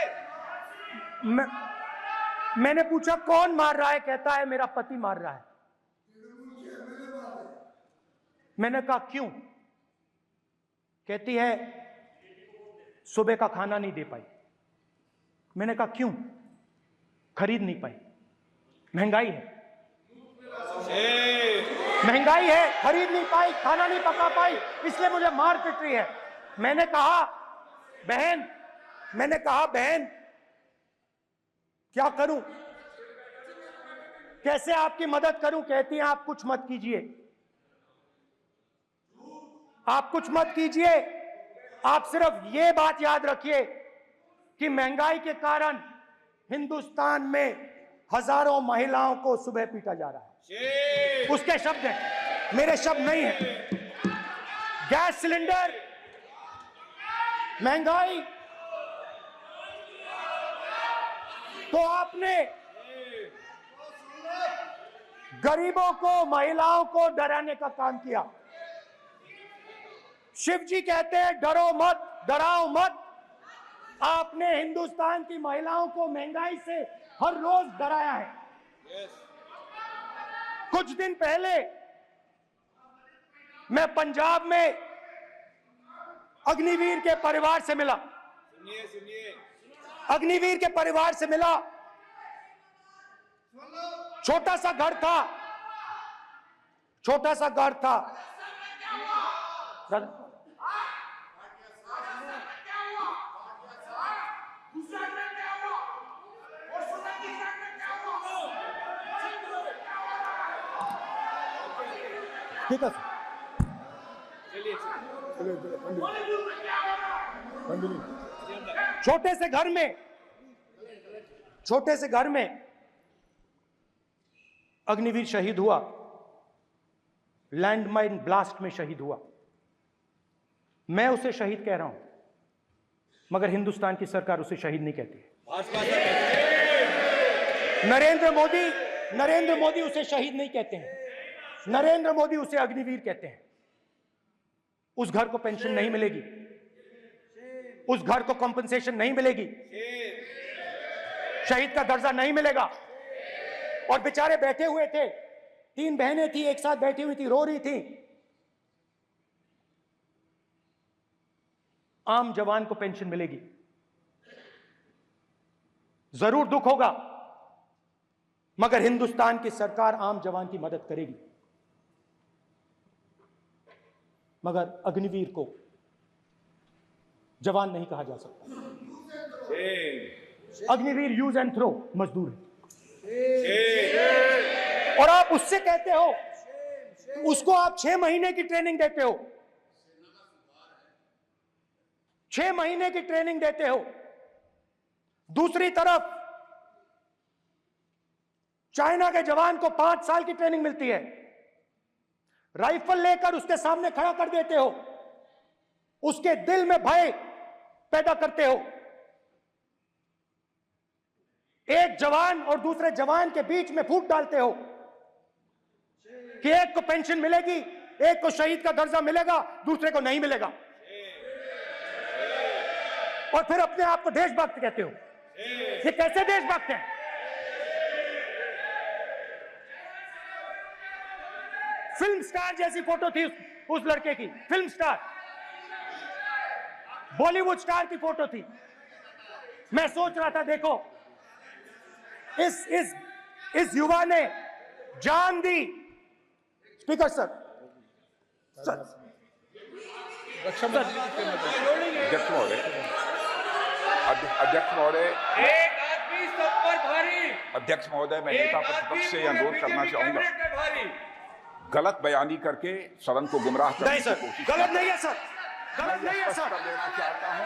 मैंने पूछा कौन मार रहा है? कहता है मेरा पति मार रहा है। मैंने कहा क्यों? कहती है सुबह का खाना नहीं दे पाई। मैंने कहा क्यों? खरीद नहीं पाई। महंगाई है, महंगाई है, खरीद नहीं पाई, खाना नहीं पका पाई, इसलिए मुझे मार पिट रही है। मैंने कहा बहन क्या करूं, कैसे आपकी मदद करूं? कहती हैं आप कुछ मत कीजिए, आप कुछ मत कीजिए, आप सिर्फ ये बात याद रखिए कि महंगाई के कारण हिंदुस्तान में हजारों महिलाओं को सुबह पीटा जा रहा है। उसके शब्द हैं, मेरे शब्द नहीं है। गैस सिलेंडर, महंगाई, तो आपने गरीबों को, महिलाओं को डराने का काम किया। शिव जी कहते हैं डरो मत, डराओ मत। आपने हिंदुस्तान की महिलाओं को महंगाई से हर रोज डराया है। कुछ दिन पहले मैं पंजाब में अग्निवीर के परिवार से मिला। अग्निवीर के परिवार से मिला। छोटा सा घर था, छोटा सा घर था। ठीक है छोटे से घर में अग्निवीर शहीद हुआ, लैंडमाइन ब्लास्ट में शहीद हुआ। मैं उसे शहीद कह रहा हूं, मगर हिंदुस्तान की सरकार उसे शहीद नहीं कहती। नरेंद्र मोदी उसे शहीद नहीं कहते हैं, नरेंद्र मोदी उसे अग्निवीर कहते हैं। उस घर को पेंशन नहीं मिलेगी, उस घर को कंपनसेशन नहीं मिलेगी, शहीद का दर्जा नहीं मिलेगा। और बेचारे बैठे हुए थे, 3 बहनें थी, एक साथ बैठी हुई थी, रो रही थी। आम जवान को पेंशन मिलेगी, जरूर दुख होगा, मगर हिंदुस्तान की सरकार आम जवान की मदद करेगी। मगर अग्निवीर को जवान नहीं कहा जा सकता। अग्निवीर यूज एंड थ्रो मजदूर है। और आप उससे कहते हो, उसको आप 6 महीने की ट्रेनिंग देते हो, 6 महीने की ट्रेनिंग देते हो। दूसरी तरफ चाइना के जवान को 5 साल की ट्रेनिंग मिलती है। राइफल लेकर उसके सामने खड़ा कर देते हो, उसके दिल में भय पैदा करते हो। एक जवान और दूसरे जवान के बीच में फूट डालते हो कि एक को पेंशन मिलेगी, एक को शहीद का दर्जा मिलेगा, दूसरे को नहीं मिलेगा। और फिर अपने आप को देशभक्त कहते हो। ये कैसे देशभक्त हैं? फिल्म स्टार जैसी फोटो थी उस लड़के की, फिल्म स्टार, बॉलीवुड स्टार की फोटो थी। मैं सोच रहा था देखो, इस युवा ने जान दी। स्पीकर सर, रक्षा मंत्री जी के मध्य अध्यक्ष महोदय, अध्यक्ष महोदय, एक आदमी सब पर भारी, अध्यक्ष महोदय, मैं नेता प्रतिपक्ष से अनुरोध करना चाहूंगा, गलत बयानी करके सदन को गुमराह करने नहीं की सर, कोशिश गलत नहीं है सर, गलत नहीं है स्पष्ट सर, कर देना चाहता हूं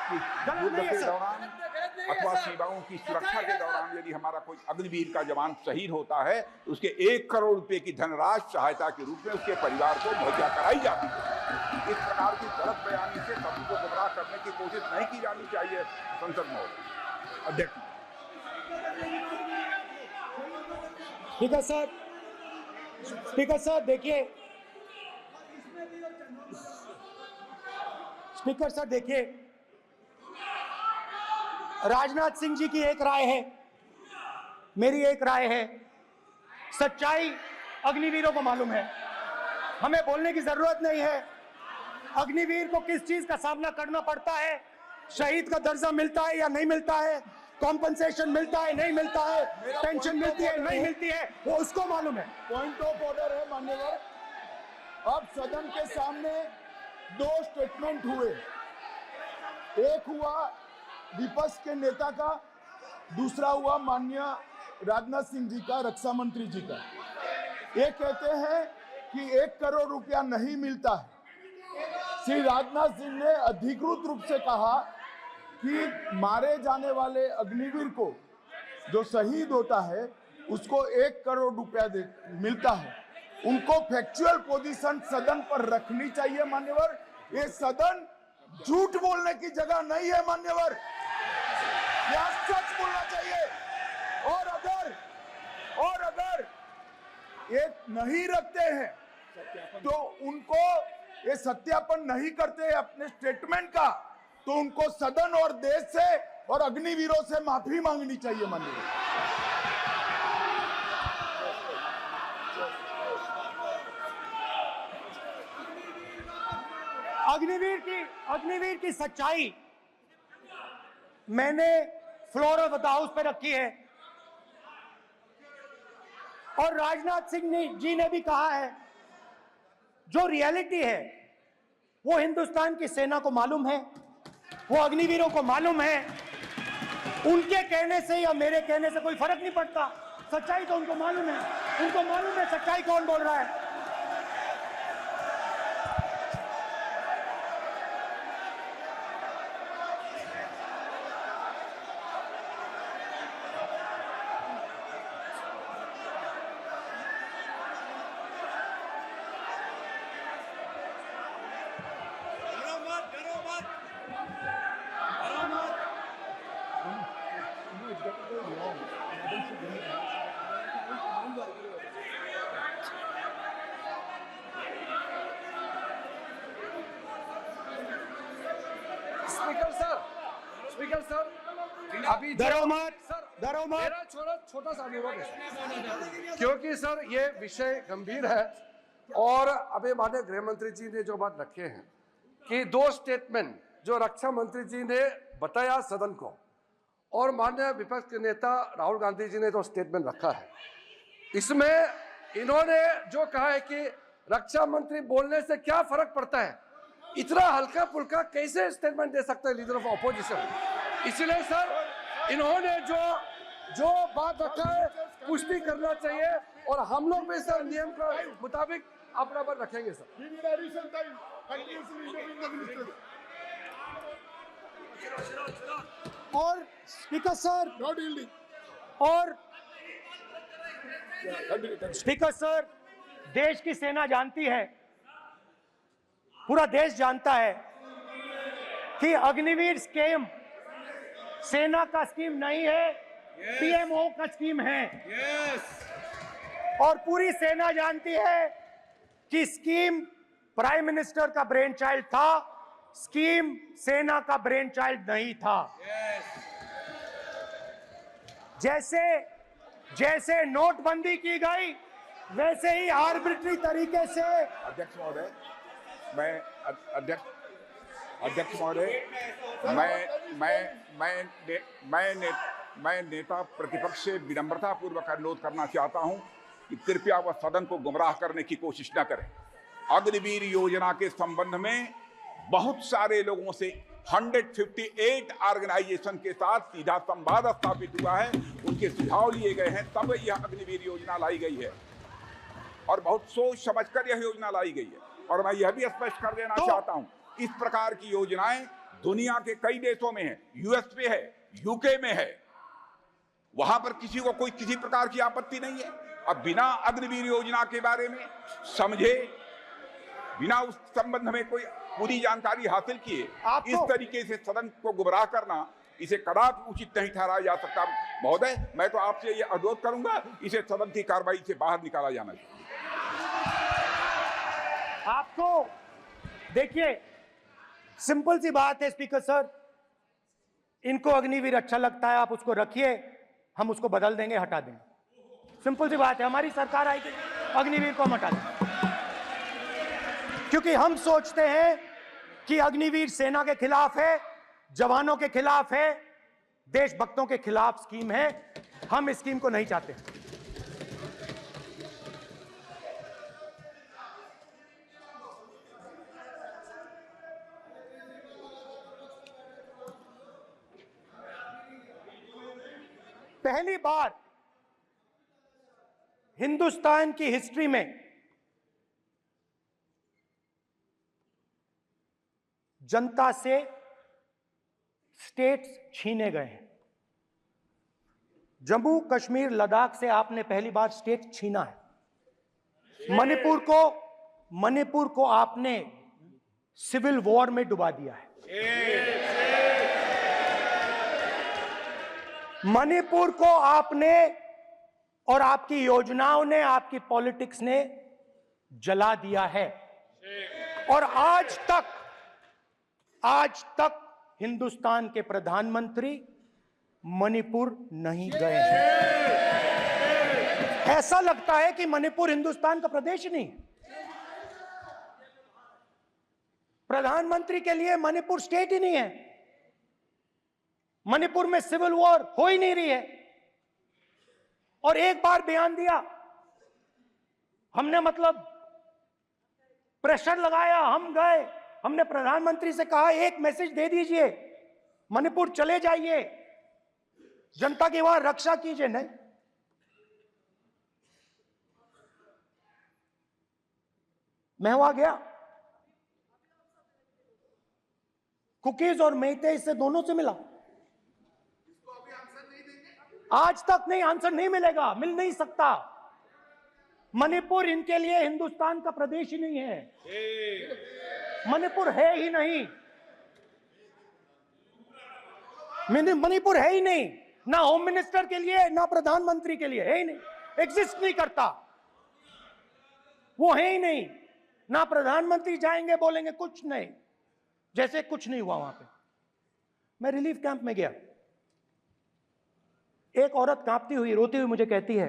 कि गलत युद्ध नहीं है के सर। दौरान अथवा सीमाओं की सुरक्षा के दौरान यदि हमारा कोई अग्निवीर का जवान शहीद होता है तो उसके 1 करोड़ रुपए की धनराशि सहायता के रूप में उसके परिवार को मुहैया कराई जाती है। इस प्रकार की गलत बयानी से सभी को गुमराह करने की कोशिश नहीं की जानी चाहिए। संसद महोदय, अध्यक्ष। स्पीकर सर, स्पीकर सर देखिए, स्पीकर सर देखिए, राजनाथ सिंह जी की एक राय है, मेरी एक राय है, सच्चाई अग्निवीरों को मालूम है, हमें बोलने की जरूरत नहीं है। अग्निवीर को किस चीज का सामना करना पड़ता है, शहीद का दर्जा मिलता है या नहीं मिलता है, कॉम्पनसेशन मिलता है नहीं मिलता है, पेंशन मिलती है नहीं मिलती है, वो उसको मालूम है। पॉइंट ऑफ ऑर्डर है मान्यवर। अब सदन के सामने 2 स्टेटमेंट हुए, एक हुआ विपक्ष के नेता का, दूसरा हुआ माननीय राजनाथ सिंह जी का, रक्षा मंत्री जी का। ये कहते हैं कि 1 करोड़ रुपया नहीं मिलता है। श्री राजनाथ सिंह ने अधिकृत रूप से कहा कि मारे जाने वाले अग्निवीर को जो शहीद होता है उसको 1 करोड़ रुपया मिलता है। उनको फैक्चुअल पोजीशन सदन पर रखनी चाहिए मान्यवर। ये सदन झूठ बोलने की जगह नहीं है मान्यवर, यहाँ सच बोलना चाहिए। और अगर ये नहीं रखते हैं तो उनको ये सत्यापन नहीं करते अपने स्टेटमेंट का, तो उनको सदन और देश से और अग्निवीरों से माफी मांगनी चाहिए माननीय। अग्निवीर की सच्चाई मैंने फ्लोर ऑफ द हाउस पे रखी है, और राजनाथ सिंह जी ने भी कहा है, जो रियलिटी है वो हिंदुस्तान की सेना को मालूम है, वो अग्निवीरों को मालूम है। उनके कहने से या मेरे कहने से कोई फर्क नहीं पड़ता, सच्चाई तो उनको मालूम है, उनको मालूम है सच्चाई कौन बोल रहा है। स्पीकर सर, अभी डरो मत, मेरा छोटा सा अनुरोध है, क्योंकि सर ये विषय गंभीर है, और अभी माननीय गृह मंत्री जी ने जो बात रखे हैं कि 2 स्टेटमेंट जो रक्षा मंत्री जी ने बताया सदन को, और माननीय विपक्ष के नेता राहुल गांधी जी ने जो स्टेटमेंट रखा है, इसमें इन्होंने जो कहा है कि रक्षा मंत्री बोलने से क्या फर्क पड़ता है, इतना हल्का फुल्का कैसे स्टेटमेंट दे सकते हैं लीडर ऑफ ऑपोजिशन। इसलिए सर इन्होंने जो बात रखा है पुष्टि करना चाहिए, और हम लोग भी सर नियम के मुताबिक अपना बात रखेंगे सर। और स्पीकर सर, और स्पीकर सर, देश की सेना जानती है, पूरा देश जानता है कि अग्निवीर स्कीम सेना का स्कीम नहीं है, पीएमओ का स्कीम है। और पूरी सेना जानती है कि स्कीम प्राइम मिनिस्टर का ब्रेन चाइल्ड था, स्कीम सेना का ब्रेन चाइल्ड नहीं था। जैसे नोटबंदी की गई वैसे ही आर्बिट्री तरीके से। अध्यक्ष महोदय, अध्यक्ष महोदय, मैं नेता प्रतिपक्ष से विनम्रता पूर्वक अनुरोध करना चाहता हूं कि कृपया वह सदन को गुमराह करने की कोशिश न करें। अग्निवीर योजना के संबंध में बहुत सारे लोगों से 158 ऑर्गेनाइजेशन के साथ सीधा संवाद स्थापित हुआ है, उनके सुझाव लिए गए हैं, तब यह अग्निवीर योजना लाई गई है और बहुत सोच समझकर यह योजना लाई गई है। और मैं यह भी स्पष्ट कर देना चाहता हूं, इस प्रकार की योजनाएं दुनिया के कई देशों में है, यूएस में है, यूके में है, वहां पर किसी को कोई किसी प्रकार की आपत्ति नहीं है। अब बिना अग्निवीर योजना के बारे में समझे, बिना उस संबंध में कोई पूरी जानकारी हासिल किए इस तरीके से सदन को गुमराह करना, इसे कदापि उचित नहीं ठहराया जा सकता। महोदय, मैं तो आपसे यह अनुरोध करूंगा, इसे सदन की कार्रवाई से बाहर निकाला जाना चाहिए। आपको देखिए, सिंपल सी बात है स्पीकर सर, इनको अग्निवीर अच्छा लगता है, आप उसको रखिए, हम उसको बदल देंगे, हटा देंगे। सिंपल सी बात है, हमारी सरकार आएगी, अग्निवीर को हम हटा देंगे, क्योंकि हम सोचते हैं कि अग्निवीर सेना के खिलाफ है, जवानों के खिलाफ है, देशभक्तों के खिलाफ स्कीम है। हम इस स्कीम को नहीं चाहते। पहली बार हिंदुस्तान की हिस्ट्री में जनता से स्टेट्स छीने गए हैं। जम्मू कश्मीर लद्दाख से आपने पहली बार स्टेट छीना है। मणिपुर को आपने सिविल वॉर में डुबा दिया है। मणिपुर को आपने और आपकी योजनाओं ने, आपकी पॉलिटिक्स ने जला दिया है। और आज तक हिंदुस्तान के प्रधानमंत्री मणिपुर नहीं गए हैं। ऐसा लगता है कि मणिपुर हिंदुस्तान का प्रदेश ही नहीं। प्रधानमंत्री के लिए मणिपुर स्टेट ही नहीं है। मणिपुर में सिविल वॉर हो ही नहीं रही है। और एक बार बयान दिया हमने, मतलब प्रेशर लगाया, हम गए, हमने प्रधानमंत्री से कहा एक मैसेज दे दीजिए, मणिपुर चले जाइए, जनता की वहां रक्षा कीजिए। नहीं, मैं वहां गया, कुकीज और मेइतेई से दोनों से मिला। आज तक नहीं, आंसर नहीं मिलेगा, मिल नहीं सकता। मणिपुर इनके लिए हिंदुस्तान का प्रदेश ही नहीं है। मणिपुर है ही नहीं। मणिपुर है ही नहीं, ना होम मिनिस्टर के लिए, ना प्रधानमंत्री के लिए, है ही नहीं, एग्जिस्ट नहीं करता। वो है ही नहीं। ना प्रधानमंत्री जाएंगे बोलेंगे कुछ नहीं, जैसे कुछ नहीं हुआ वहां पे। मैं रिलीफ कैंप में गया, एक औरत कांपती हुई, रोती हुई मुझे कहती है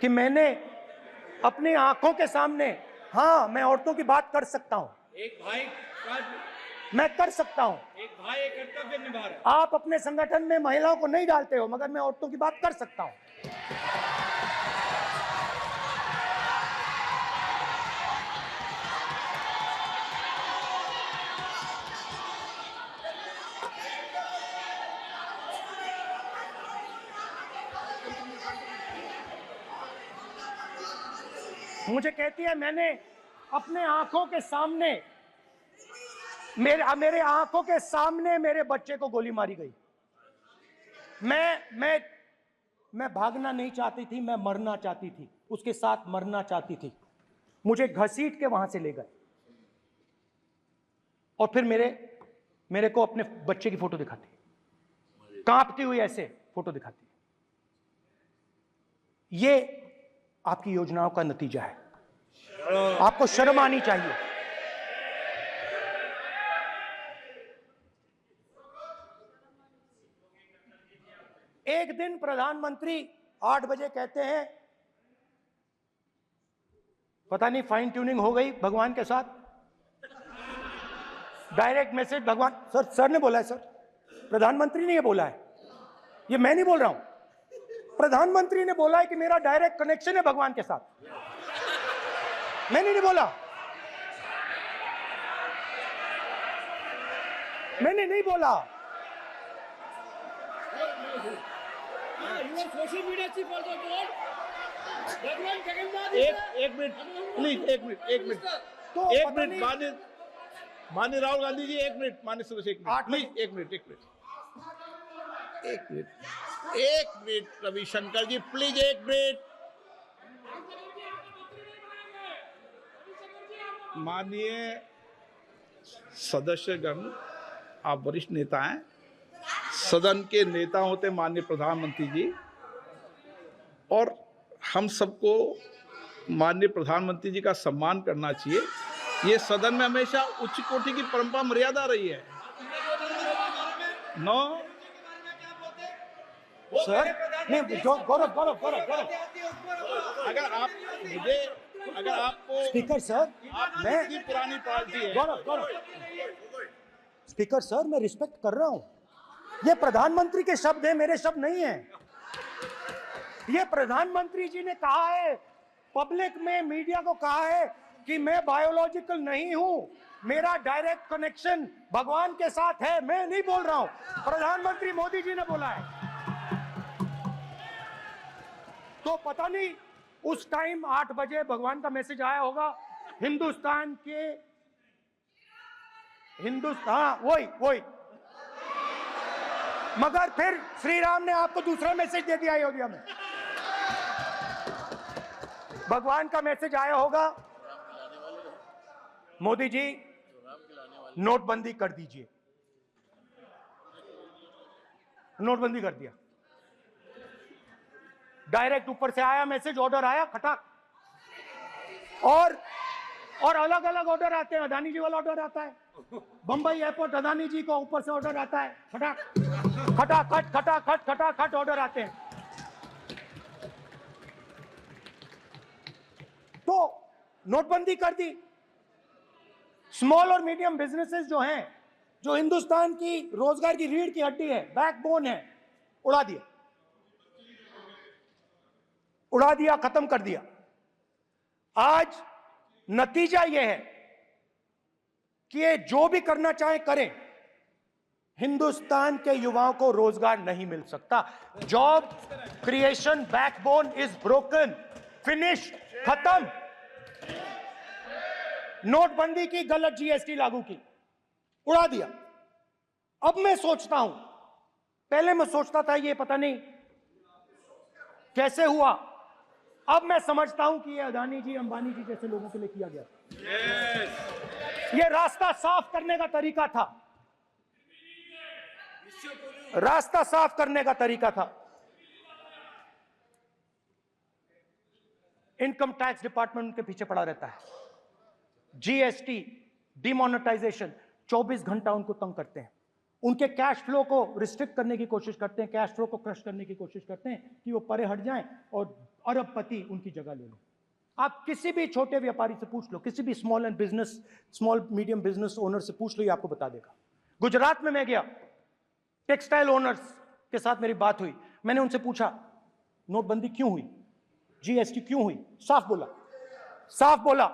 कि मैंने अपनी आंखों के सामने, हाँ मैं औरतों की बात कर सकता हूं, एक भाई मैं कर सकता हूं। एक भाई एक कर्तव्य निभा रहा है। आप अपने संगठन में महिलाओं को नहीं डालते हो, मगर मैं औरतों की बात कर सकता हूं। मुझे कहती है मैंने अपने आंखों के सामने, मेरे आंखों के सामने मेरे बच्चे को गोली मारी गई। मैं भागना नहीं चाहती थी, मैं मरना चाहती थी, उसके साथ मरना चाहती थी। मुझे घसीट के वहां से ले गए और फिर मेरे को अपने बच्चे की फोटो दिखाती, कांपती हुई ऐसे फोटो दिखाती। ये आपकी योजनाओं का नतीजा है। आपको शर्म आनी चाहिए। एक दिन प्रधानमंत्री 8 बजे कहते हैं, पता नहीं फाइन ट्यूनिंग हो गई भगवान के साथ, डायरेक्ट मैसेज भगवान, सर ने बोला है, सर प्रधानमंत्री ने ये बोला है, ये मैं नहीं बोल रहा हूं, प्रधानमंत्री ने बोला है कि मेरा डायरेक्ट कनेक्शन है भगवान के साथ। मैंने नहीं बोला, मैंने नहीं बोला। You are social media chief also told. Bhagwan Jagannath. एक मिनट प्लीज, एक मिनट तो एक पता मिनट नहीं- माननीय राहुल गांधी जी, एक मिनट, माननीय सुरेश, एक मिनट 8 प्लीज, एक मिनट रविशंकर जी, प्लीज एक मिनट। माननीय सदस्यगण, आप वरिष्ठ नेता हैं, सदन के नेता होते माननीय प्रधानमंत्री जी, और हम सबको माननीय प्रधानमंत्री जी का सम्मान करना चाहिए। ये सदन में हमेशा उच्च कोटि की परंपरा मर्यादा रही है। नो सर, नहीं, गौरव, अगर आपको स्पीकर सर, मैं इतनी पुरानी पार्टी है, गौरव, स्पीकर सर, मैं रिस्पेक्ट कर रहा हूं। ये प्रधानमंत्री के शब्द हैं, मेरे शब्द नहीं हैं। ये प्रधानमंत्री जी ने कहा है, पब्लिक में, मीडिया को कहा है कि मैं बायोलॉजिकल नहीं हूं, मेरा डायरेक्ट कनेक्शन भगवान के साथ है। मैं नहीं बोल रहा हूं, प्रधानमंत्री मोदी जी ने बोला है। तो पता नहीं उस टाइम 8 बजे भगवान का मैसेज आया होगा हिंदुस्तान, वही। मगर फिर श्री राम ने आपको दूसरा मैसेज दे दिया अयोध्या में। भगवान का मैसेज आया होगा, मोदी जी नोटबंदी कर दीजिए। नोटबंदी कर दिया, डायरेक्ट ऊपर से आया मैसेज, ऑर्डर आया खटाक। और अलग अलग ऑर्डर आते हैं। अदानी जी वाला ऑर्डर आता है, बंबई एयरपोर्ट अदानी जी को ऊपर से ऑर्डर आता है, खटाखट ऑर्डर आते हैं। तो नोटबंदी कर दी। स्मॉल और मीडियम बिजनेसेस जो हैं, जो हिंदुस्तान की रोजगार की रीढ़ की हड्डी है, बैकबोन है, उड़ा दिया, खत्म कर दिया। आज नतीजा यह है कि ये जो भी करना चाहे करें, हिंदुस्तान के युवाओं को रोजगार नहीं मिल सकता। Job creation backbone is broken, finish, खत्म। नोटबंदी की, गलत जीएसटी लागू की, उड़ा दिया। अब मैं सोचता हूं, पहले मैं सोचता था ये पता नहीं कैसे हुआ, अब मैं समझता हूं कि ये अदानी जी, अंबानी जी जैसे लोगों के लिए किया गया। ये रास्ता साफ करने का तरीका था, रास्ता साफ करने का तरीका था। इनकम टैक्स डिपार्टमेंट उनके पीछे पड़ा रहता है। जीएसटी, डिमोनेटाइजेशन, 24 घंटा उनको तंग करते हैं। उनके कैश फ्लो को रिस्ट्रिक्ट करने की कोशिश करते हैं, कैश फ्लो को क्रश करने की कोशिश करते हैं कि वो परे हट जाएं और अरबपति उनकी जगह ले लें। आप किसी भी छोटे व्यापारी से पूछ लो, किसी भी स्मॉल मीडियम बिजनेस ओनर से पूछ लो, ये आपको बता देगा। गुजरात में मैं गया, टेक्सटाइल ओनर्स के साथ मेरी बात हुई। मैंने उनसे पूछा नोटबंदी क्यों हुई, जीएसटी क्यों हुई? साफ बोला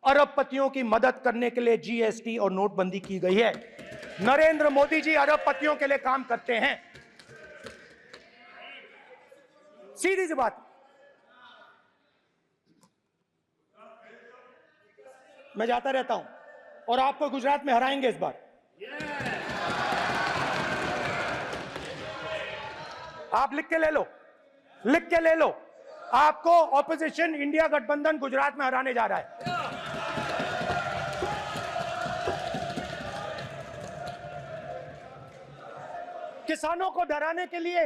अरबपतियों की मदद करने के लिए जीएसटी और नोटबंदी की गई है। नरेंद्र मोदी जी अरबपतियों के लिए काम करते हैं। सीधी सी बात। मैं जाता रहता हूं और आपको गुजरात में हराएंगे इस बार। आप लिख के ले लो, आपको ऑपोजिशन इंडिया गठबंधन गुजरात में हराने जा रहा है। किसानों को डराने के लिए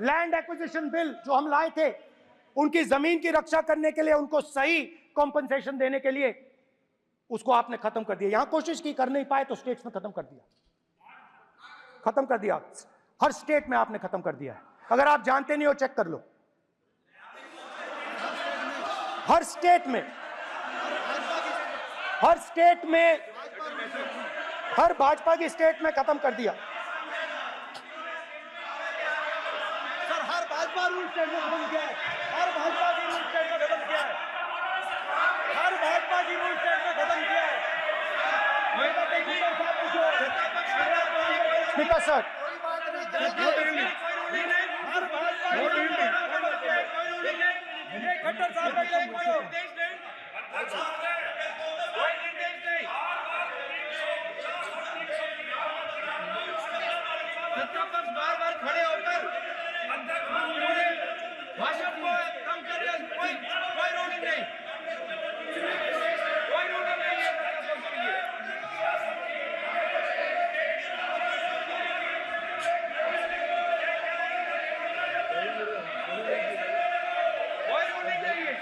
लैंड एक्विजिशन बिल जो हम लाए थे, उनकी जमीन की रक्षा करने के लिए, उनको सही कॉम्पनसेशन देने के लिए, उसको आपने खत्म कर दिया। यहां कोशिश की, कर नहीं पाए तो स्टेट्स में खत्म कर दिया। हर स्टेट में आपने खत्म कर दिया है। अगर आप जानते नहीं हो, चेक कर लो। हर स्टेट में, हर भाजपा की स्टेट में खत्म कर दिया। हर भाजपा की रूल स्टेट में खत्म किया है। स्पीकर सर, खट्टर साहब का ये कोई निर्देश नहीं। सत्ता पक्ष बार-बार खड़े होकर भाषण को कम कर रहे हैं। कोई रूलिंग नहीं, कोई रूलिंग नहीं है सत्ता पक्ष के लिए। कोई रूलिंग नहीं है।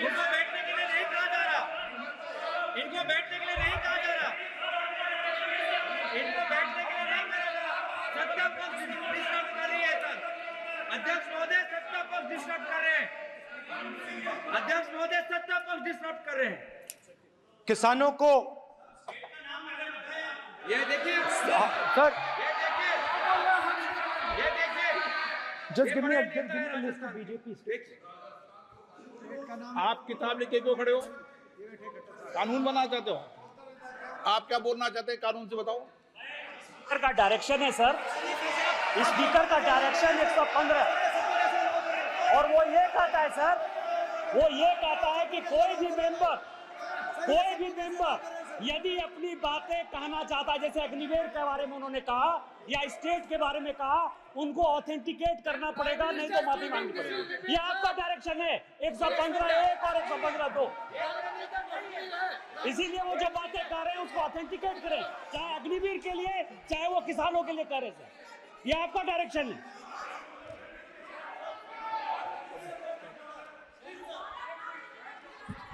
इनको बैठने के लिए नहीं कहा जा रहा, इनको बैठने के लिए नहीं कहा जा रहा, इनको बैठने के लिए नहीं कहा जा रहा। सत्ता पक्ष डिस्टर्ब कर रही है सर। अध्यक्ष महोदय सत्ता पक्ष डिस्टर्ब कर रहे हैं। अध्यक्ष महोदय सत्ता पक्ष डिस्टर्ब कर रहे हैं। किसानों को ये देखिए सर, ये देखिए just give me a list of BJP states. आप किताब लेके क्यों खड़े हो? कानून बनाना चाहते हो? आप क्या बोलना चाहते हैं कानून से बताओ। स्पीकर का डायरेक्शन है सर, स्पीकर का डायरेक्शन 115 और वो ये कहता है सर, वो ये कहता है कि कोई भी मेंबर यदि अपनी बातें कहना चाहता है, जैसे अग्निवीर के बारे में उन्होंने कहा या स्टेट के बारे में कहा, उनको ऑथेंटिकेट करना पड़ेगा, नहीं तो माफी मांगनी पड़ेगी। ये आपका डायरेक्शन है 115(1) और 115(2). इसीलिए वो जो बातें कर रहे हैं उसको ऑथेंटिकेट करें, चाहे अग्निवीर के लिए चाहे वो किसानों के लिए कर रहे हैं। ये आपका डायरेक्शन है।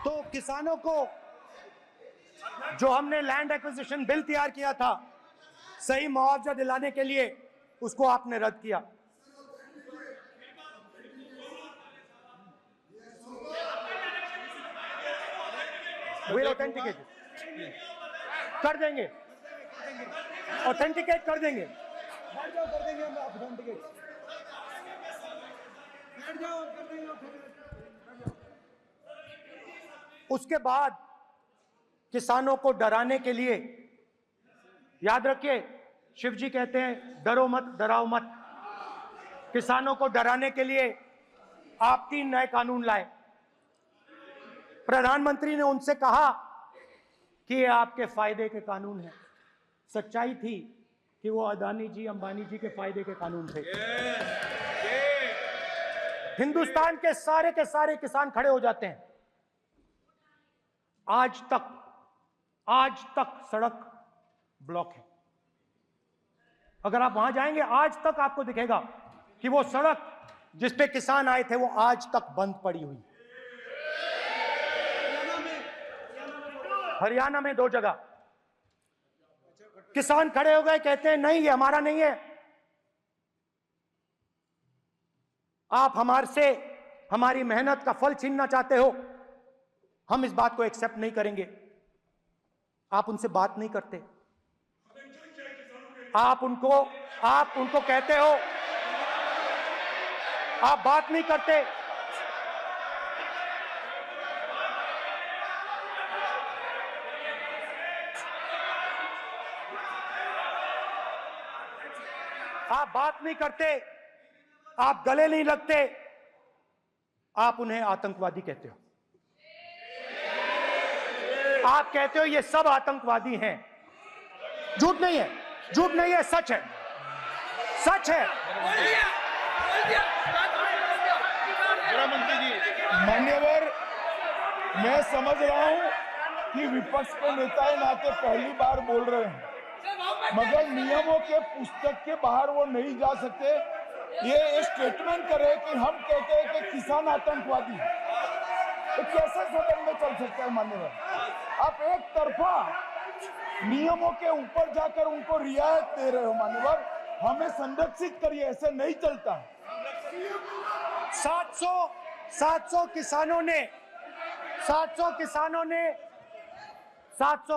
तो किसानों को जो हमने लैंड एक्विजिशन बिल तैयार किया था सही मुआवजा दिलाने के लिए, उसको आपने रद्द किया। विल ऑथेंटिकेट कर देंगे, ऑथेंटिकेट कर देंगे। उसके बाद किसानों को डराने के लिए, याद रखिए शिव जी कहते हैं डरो मत डराओ मत, किसानों को डराने के लिए आप 3 नए कानून लाए। प्रधानमंत्री ने उनसे कहा कि ये आपके फायदे के कानून हैं। सच्चाई थी कि वो अदानी जी अंबानी जी के फायदे के कानून थे। हिंदुस्तान के सारे किसान खड़े हो जाते हैं। आज तक सड़क ब्लॉक है। अगर आप वहां जाएंगे आज तक आपको दिखेगा कि वो सड़क जिस पे किसान आए थे वो आज तक बंद पड़ी हुई। हरियाणा में 2 जगह किसान खड़े हो गए, कहते हैं नहीं ये हमारा नहीं है, आप हमारे से हमारी मेहनत का फल छीनना चाहते हो, हम इस बात को एक्सेप्ट नहीं करेंगे। आप उनसे बात नहीं करते, आप उनको कहते हो, आप बात नहीं करते। आप बात नहीं करते, आप गले नहीं लगते, आप उन्हें आतंकवादी कहते हो। आप कहते हो ये सब आतंकवादी हैं। झूठ नहीं है, झूठ नहीं है, सच है, सच है। मान्यवर, मैं समझ रहा हूं कि विपक्ष के नेता नाते पहली बार बोल रहे हैं, मगर नियमों के पुस्तक के बाहर वो नहीं जा सकते। ये स्टेटमेंट करे कि हम कहते हैं कि किसान आतंकवादी है, तो कैसे सदन में चल सकता है? मान्यवर, आप एक तरफा नियमों के ऊपर जाकर उनको रियायत दे रहे हो। मान्यवर, हमें संरक्षित करिए, ऐसे नहीं चलता। 700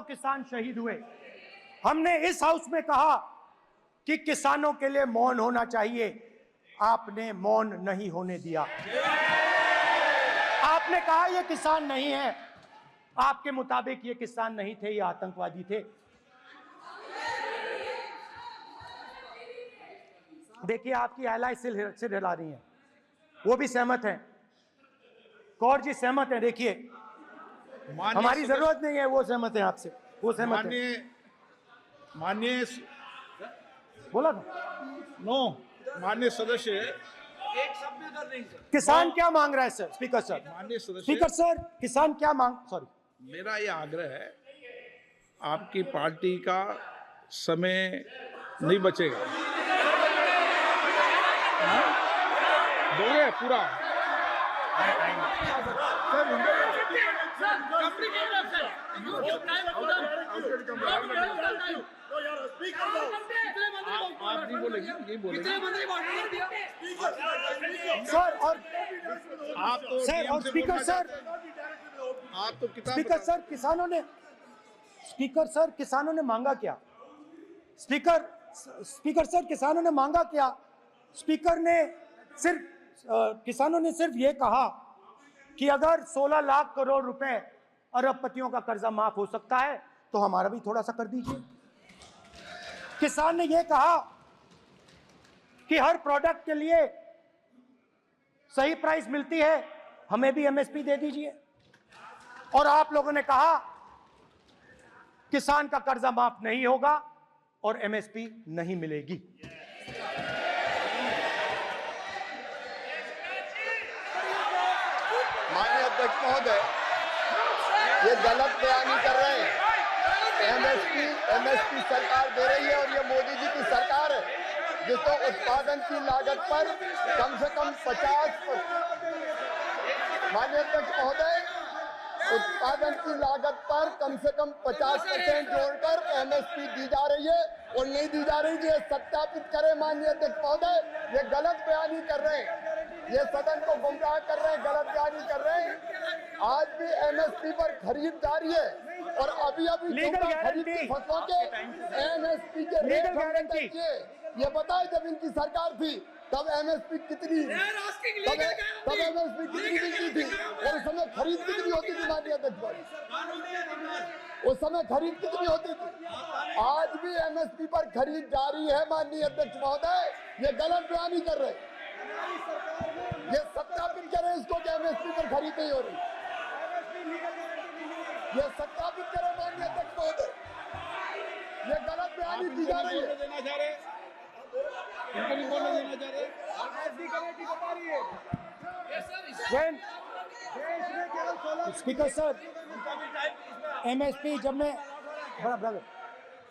किसान शहीद हुए। हमने इस हाउस में कहा कि किसानों के लिए मौन होना चाहिए, आपने मौन नहीं होने दिया। आपने कहा ये किसान नहीं है, आपके मुताबिक ये किसान नहीं थे, ये आतंकवादी थे। देखिए आपकी एलाई सिर हिला रही है, वो भी सहमत है, कौर जी सहमत है। देखिए हमारी जरूरत नहीं है, वो सहमत है आपसे, वो सहमत है। माननीय बोला था नो माननीय सदस्य, एक शब्द भी कर नहीं सर। किसान क्या मांग रहा है सर? स्पीकर सर, माननीय सदस्य, स्पीकर सर, किसान क्या मांग, सॉरी, मेरा ये आग्रह है, आपकी पार्टी का समय नहीं बचेगा। दोगे पूरा? आप नहीं बोलेंगे, यही बोलेंगे सर। और आप तो सर, नियम और से स्पीकर बोलना सर, चाहते हैं। आप तो किताब स्पीकर सर, किसानों ने, स्पीकर सर, किसानों ने मांगा क्या? स्पीकर सर, किसानों ने मांगा क्या? स्पीकर ने सिर्फ, किसानों ने सिर्फ ये कहा कि अगर 16 लाख करोड़ रुपए अरबपतियों का कर्जा माफ हो सकता है तो हमारा भी थोड़ा सा कर दीजिए। किसान ने यह कहा कि हर प्रोडक्ट के लिए सही प्राइस मिलती है, हमें भी एमएसपी दे दीजिए। और आप लोगों ने कहा किसान का कर्जा माफ नहीं होगा और एमएसपी नहीं मिलेगी। माननीय अध्यक्ष महोदय, ये गलत बयानी कर रहे हैं। एमएसपी सरकार दे रही है और ये मोदी जी की सरकार है जिसको उत्पादन की लागत पर कम से कम 50%, माननीय अध्यक्ष महोदय, उत्पादन की लागत पर कम से कम 50% जोड़कर एमएसपी दी जा रही है और नहीं दी जा रही है। सत्यापित करें माननीय अध्यक्ष महोदय, ये गलत बयानी कर रहे हैं, ये सदन को गुमराह कर रहे हैं, गलत बयानी कर रहे हैं। आज भी एमएसपी पर खरीद जारी है और अभी खरीद की फसलों के एमएसपी के रेट हमने तय किए। ये बताए जब इनकी सरकार थी तब एमएसपी कितनी, तब एमएसपी कितनी मिलती थी और उस समय खरीद कितनी होती थी माननीय अध्यक्ष? उस समय खरीद कितनी होती थी? आज भी एमएसपी पर खरीद जारी है माननीय अध्यक्ष महोदय, ये गलत बयानी कर रहे हैं। ये सत्यापित करें इसको कि एमएसपी पर खरीद नहीं हो रही, ये सत्यापित करें माननीय अध्यक्ष महोदय, ये गलत बयानी की जा रही है। देना चाह रहे, इनको नहीं बोलने देना चाह रहे। स्पीकर सर, एमएसपी जब मैं बराबर,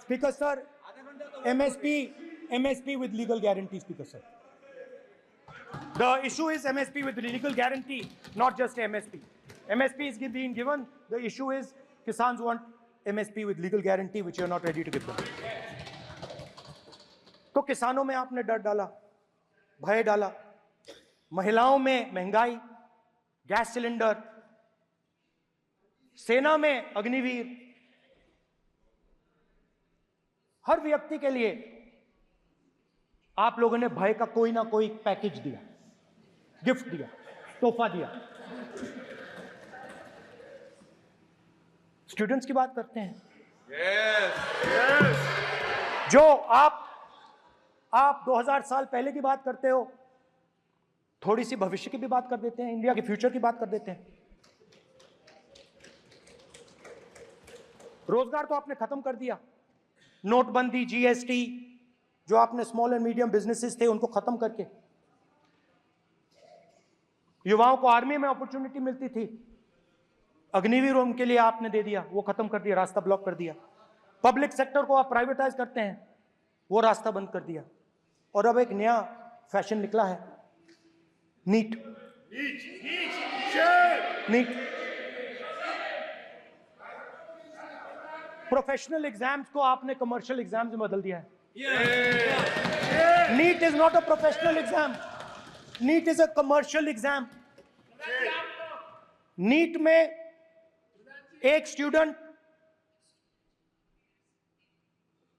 speaker sir, MSP with legal guarantee, speaker sir, the issue is MSP with legal guarantee, not just MSP. MSP is being given, the issue is Kisans want MSP with legal guarantee which you are not ready to give them. तो किसानों में आपने डर डाला, भय डाला, महिलाओं में महंगाई, गैस सिलेंडर, सेना में अग्निवीर, हर व्यक्ति के लिए आप लोगों ने भय का कोई ना कोई पैकेज दिया, गिफ्ट दिया, तोहफा दिया। स्टूडेंट्स की बात करते हैं। जो आप 2000 साल पहले की बात करते हो, थोड़ी सी भविष्य की भी बात कर देते हैं, इंडिया के फ्यूचर की बात कर देते हैं। रोजगार तो आपने खत्म कर दिया, नोटबंदी, जीएसटी, जो आपने स्मॉल एंड मीडियम बिजनेसेस थे उनको खत्म करके, युवाओं को आर्मी में अपॉर्चुनिटी मिलती थी, अग्निवीर उनके लिए आपने दे दिया, वो खत्म कर दिया, रास्ता ब्लॉक कर दिया। पब्लिक सेक्टर को आप प्राइवेटाइज करते हैं, वो रास्ता बंद कर दिया। और अब एक नया फैशन निकला है, नीट। प्रोफेशनल एग्जाम्स को आपने कमर्शियल एग्जाम्स में बदल दिया है। NEET is not a professional exam, NEET is a commercial exam. NEET में एक स्टूडेंट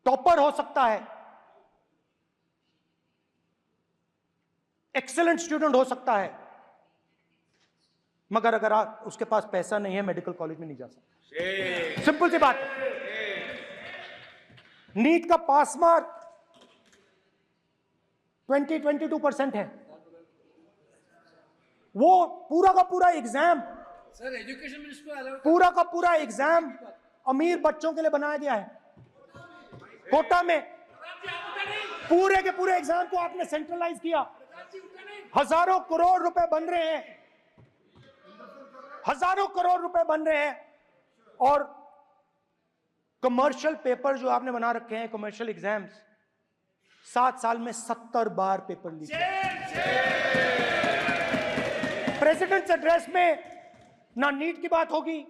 टॉपर हो सकता है, एक्सीलेंट स्टूडेंट हो सकता है, मगर अगर उसके पास पैसा नहीं है, मेडिकल कॉलेज में नहीं जा सकता। सिंपल सी बात। नीट का पास मार्क 22% है। वो पूरा का पूरा एग्जाम, सर एजुकेशन मिनिस्टर पूरा का पूरा एग्जाम अमीर बच्चों के लिए बनाया गया है। कोटा में पूरे के पूरे एग्जाम को आपने सेंट्रलाइज किया। हजारों करोड़ रुपए बन रहे हैं, हजारों करोड़ रुपए बन रहे हैं। और कमर्शियल पेपर जो आपने बना रखे हैं, कमर्शियल एग्जाम्स, 7 साल में 70 बार पेपर लीक। प्रेसिडेंट्स एड्रेस में ना नीट की बात होगी,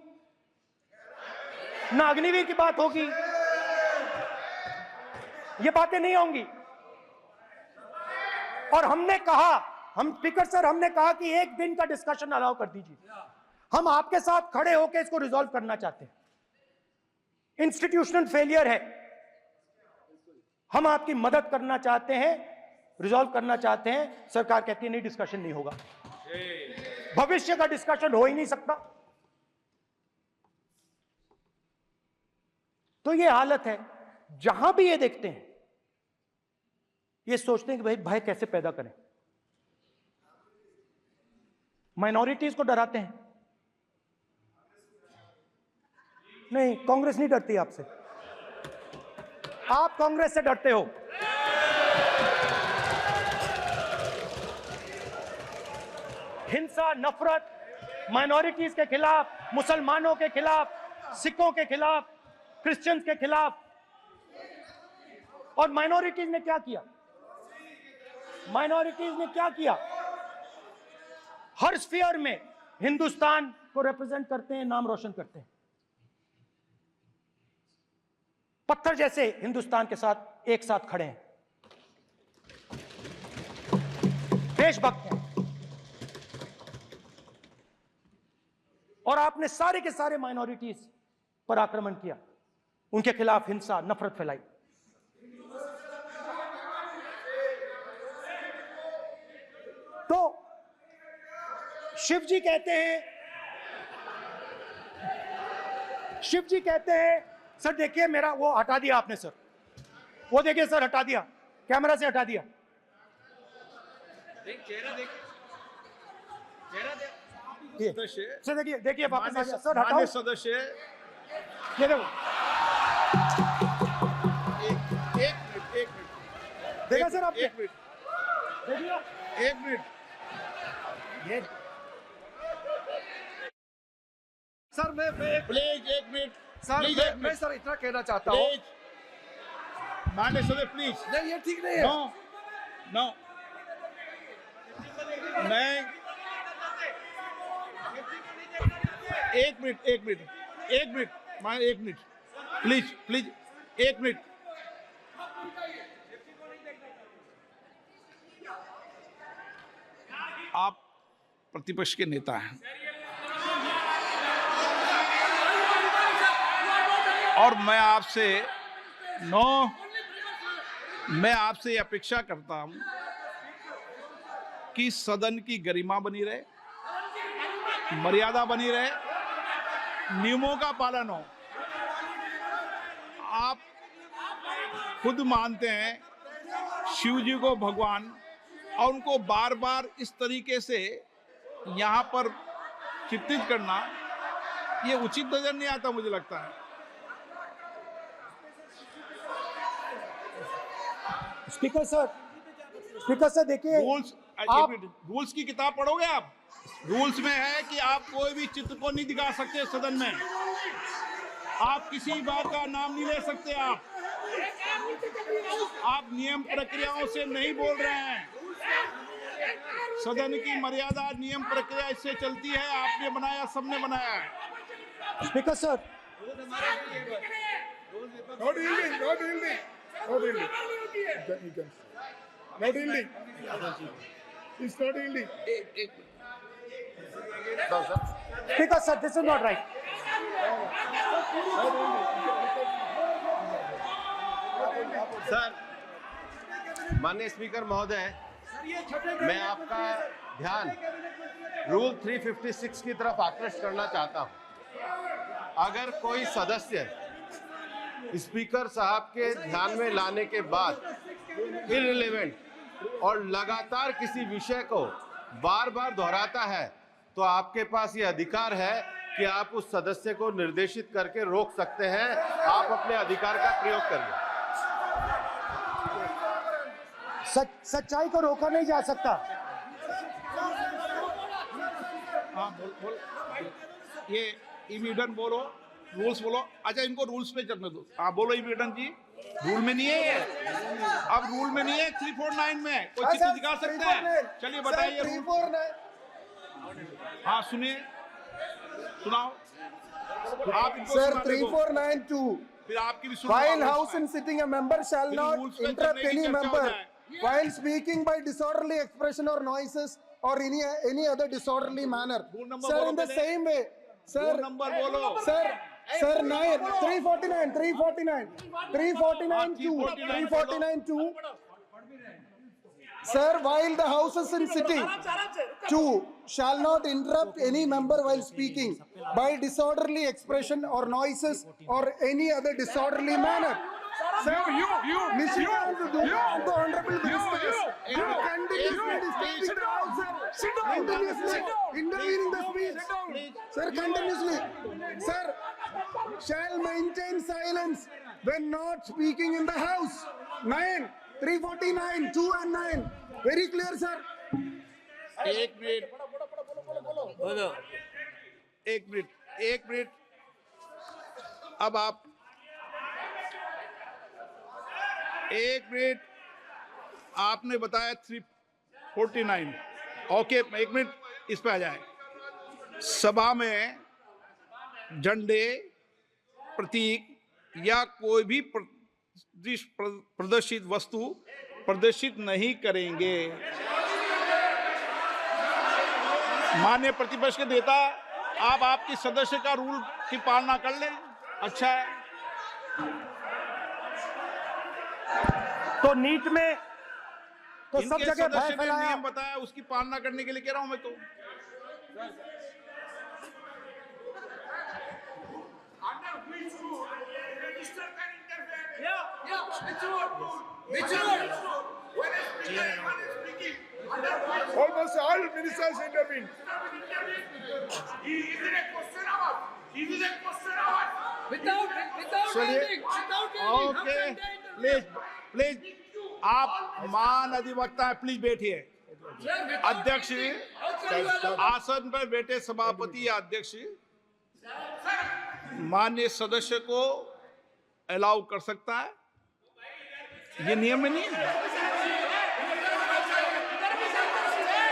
ना अग्निवीर की बात होगी, ये बातें नहीं होंगी। और हमने कहा, हम स्पीकर सर, हमने कहा कि एक दिन का डिस्कशन अलाउ कर दीजिए। हम आपके साथ खड़े होकर इसको रिजॉल्व करना चाहते हैं। इंस्टीट्यूशनल फेलियर है, हम आपकी मदद करना चाहते हैं, रिजॉल्व करना चाहते हैं। सरकार कहती है नहीं, डिस्कशन नहीं होगा। भविष्य का डिस्कशन हो ही नहीं सकता। तो ये हालत है। जहां भी ये देखते हैं, ये सोचते हैं कि भाई भय कैसे पैदा करें। माइनॉरिटीज को डराते हैं। नहीं, कांग्रेस नहीं डरती आपसे, आप कांग्रेस से डरते हो। हिंसा, नफरत माइनॉरिटीज के खिलाफ, मुसलमानों के खिलाफ, सिखों के खिलाफ, क्रिश्चियंस के खिलाफ। और माइनॉरिटीज ने क्या किया? माइनॉरिटीज ने क्या किया? हर स्फीयर में हिंदुस्तान को रिप्रेजेंट करते हैं, नाम रोशन करते हैं। पत्थर जैसे हिंदुस्तान के साथ एक साथ खड़े हैं, देशभक्त हैं। और आपने सारे के सारे माइनॉरिटीज पर आक्रमण किया, उनके खिलाफ हिंसा, नफरत फैलाई। तो शिव जी कहते हैं, सर देखिए मेरा वो हटा दिया आपने सर, वो देखिए सर हटा दिया, कैमरा से हटा दिया। चेहरा देख, सर देखिए वापस आ गया सर, हटाओ। माननीय सदस्य, ये देखो, एक मिनट देखा सर आपने? एक मिनट देखिए, एक मिनट ये सर मैं प्लीज एक मिनट सर प्लीज एक मैं मिनट सर इतना कहना चाहता हूँ। प्लीज माननीय सदस्य प्लीज। नहीं ये ठीक नहीं है। नो नो मैं एक मिनट मान एक मिनट प्लीज एक मिनट। आप प्रतिपक्ष के नेता हैं और मैं आपसे अपेक्षा करता हूं कि सदन की गरिमा बनी रहे, मर्यादा बनी रहे, नियमों का पालन हो। आप खुद मानते हैं शिव जी को भगवान, और उनको बार बार इस तरीके से यहाँ पर चित्रित करना ये उचित नजर नहीं आता, मुझे लगता है। स्पीकर सर देखिए, रूल्स की किताब पढ़ोगे आप? रूल्स में है कि आप कोई भी चित्र को नहीं दिखा सकते सदन में, आप किसी बात का नाम नहीं ले सकते, आप नियम प्रक्रियाओं से नहीं बोल रहे हैं। सदन की मर्यादा, नियम प्रक्रिया इससे चलती है। आपने बनाया, सबने बनाया है। Speaker sir, Not yielding. It's not yielding. Speaker sir, this is not right. Sir, माननीय स्पीकर महोदय, मैं आपका ध्यान रूल 356 की तरफ आकृष्ट करना चाहता हूं। अगर कोई सदस्य स्पीकर साहब के ध्यान में लाने के बाद इररिलेवेंट और लगातार किसी विषय को बार बार दोहराता है, तो आपके पास ये अधिकार है कि आप उस सदस्य को निर्देशित करके रोक सकते हैं। आप अपने अधिकार का प्रयोग करिए। सच्चाई को रोका नहीं जा सकता। हाँ बोल ये इमीडियट बोलो, रूल्स बोलो। अच्छा इनको रूल्स पे चलने दो। हाँ बोलो इमीडियट जी, रूल में नहीं है ये, अब रूल में नहीं है। 349 में कोई चिट्ठी दिखा सकता है? चलिए बताइए। 349 हाँ सुनिए, सुनाओ आप इनको। Sir, सुनाने दो। 3492. फिर आपकी भी सुनो। While house and sitting, a member shall फिर not rules पे interrupt चलने की any चर्चा हो member जाए। while speaking by disorderly expression or noises or any other disorderly manner. Rule number Sir, बोलो in the पहले। same way, sir, Rule number बोलो। sir, 349, 349, 2. Sir, while the house is in sitting, 2 shall not interrupt any member while speaking by disorderly expression or noises or any other disorderly manner. Sir, Nishikant, the Honorable Ministers, are continuously disturbing the house, sir. Continuously intervening the speech. Sir, continuously. Sir, shall maintain silence when not speaking in the house. 9, 349, 2 and 9. Very clear, sir. एक minute. अब आप एक minute, आपने बताया 349। Okay एक minute इस पे आ जाए। सभा में झंडे, प्रतीक या कोई भी प्रदर्शित वस्तु प्रदर्शित नहीं करेंगे। माननीय प्रतिपक्ष के नेता, आप आपकी सदस्य का रूल की पालना कर लें, अच्छा है। तो नीट में तो सब इनके जगह भय सदस्य ने फैलाया। नियम बताया, उसकी पालना करने के लिए कह रहा हूं मैं तो। Almost all ministers intervened. Okay please आप मान अधिवक्ता है, प्लीज बैठिए। अध्यक्ष आसन पर बैठे सभापति या अध्यक्ष माननीय सदस्य को अलाउ कर सकता है, ये नियम में नहीं है।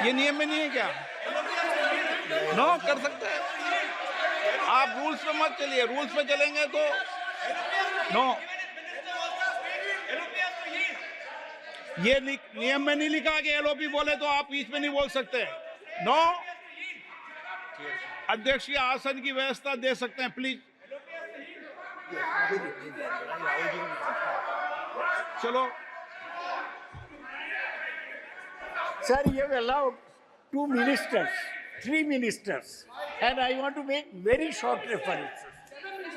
ये नियम में नहीं है क्या? नो कर सकते हैं आप। रूल्स पे मत चलिए, रूल्स पे चलेंगे तो नो। ये नियम में नहीं लिखा कि एलओपी बोले तो आप बीच में नहीं बोल सकते। नो, अध्यक्ष के आसन की व्यवस्था दे सकते हैं प्लीज। चलो Sir, you have allowed 2 ministers, 3 ministers, and I want to make very short references.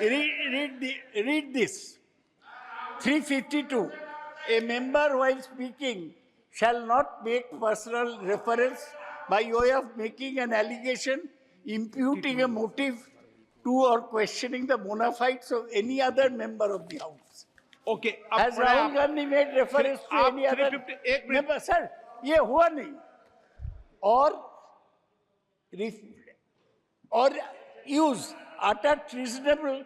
Read this. 352. A member while speaking shall not make personal reference by way of making an allegation, imputing a motive to or questioning the bona fides of any other member of the House. Okay Has Rahul Gandhi made reference to आप any other 351 member? Sir, ये हुआ नहीं। or use utter treasonable,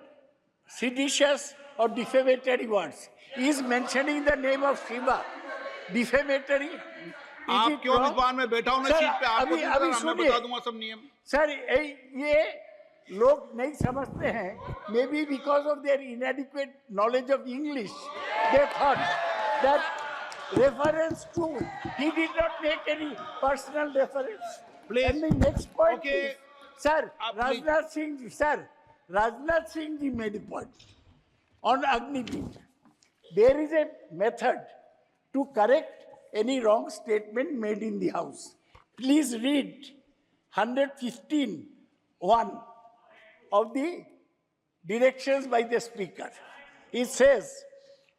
seditious or defamatory words. He is mentioning the name of Shiva. Defamatory. आप क्यों विद्वान में बैठा हूं ना सीट पे? आपको मैं बता दूंगा सब नियम। सर ये लोग नहीं समझते हैं, may be because of their inadequate knowledge of English, they thought that reference to, he did not make any personal reference. Please. And the next point Okay. is, sir, Please. Rajnath Singh ji made a point on Agniveer. There is a method to correct any wrong statement made in the House. please read 115(1) of the directions by the Speaker. It says,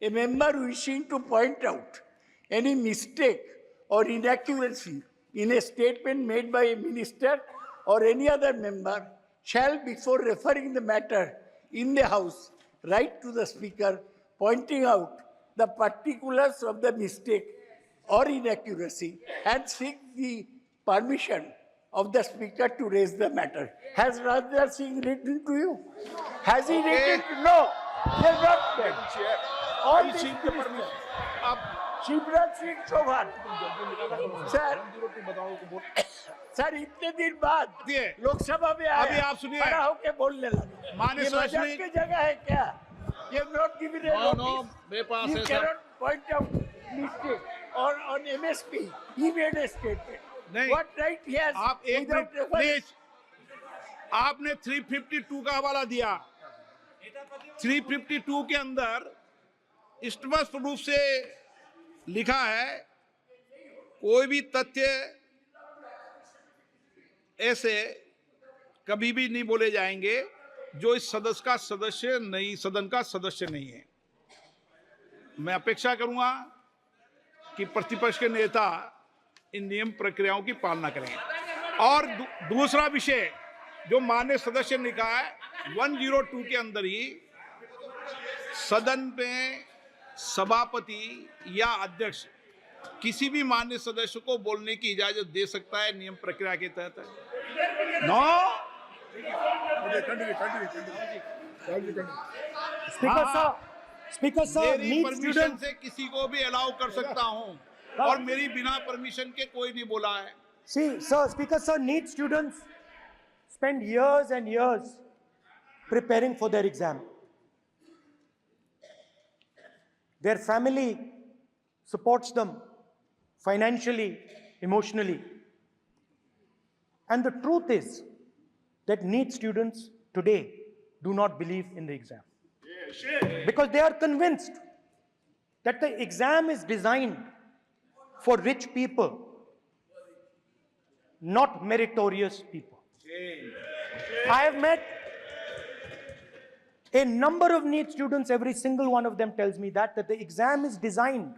a member wishing to point out any mistake or inaccuracy in a statement made by a minister or any other member shall, before referring the matter in the House, write to the Speaker, pointing out the particulars of the mistake or inaccuracy and seek the permission of the Speaker to raise the matter. Has Rajnath Singh written to you? Has he written? No. He has not read. All these ministers. Shivraj Singh Chouhan sir इतने दिन बाद लोकसभा में अभी आप सुनिए, खड़ा होके बोलने लगे। माननीय ये सदस्य मजाक की जगह है क्या? ये नॉट गिवन ए नोटिस। मेरे पास You है sir. cannot point out mistake or on MSP. He made a statement. नहीं। What right he has? आप एक without मिनट reference? प्लीज, आपने 352 का हवाला दिया। 352 के अंदर स्पष्ट रूप से लिखा है, कोई भी तथ्य ऐसे कभी भी नहीं बोले जाएंगे जो इस सदस्य का सदस्य नहीं, सदन का सदस्य नहीं है। मैं अपेक्षा करूंगा कि प्रतिपक्ष के नेता इन नियम प्रक्रियाओं की पालना करें। और दूसरा विषय जो माननीय सदस्य ने कहा है, 102 के अंदर ही सदन में सभापति या अध्यक्ष किसी भी माननीय सदस्य को बोलने की इजाजत दे सकता है नियम प्रक्रिया के तहत। नो स्पीकर सर मेरी परमिशन से किसी को भी अलाउ कर सकता हूं, और मेरी बिना परमिशन के कोई नहीं बोला है। See, sir, Speaker sir, NEET students spend years and years preparing for their exam. Their family supports them financially, emotionally. And the truth is that NEET students today do not believe in the exam. Because they are convinced that the exam is designed for rich people, not meritorious people. I have met a number of NEET students, every single one of them tells me that the exam is designed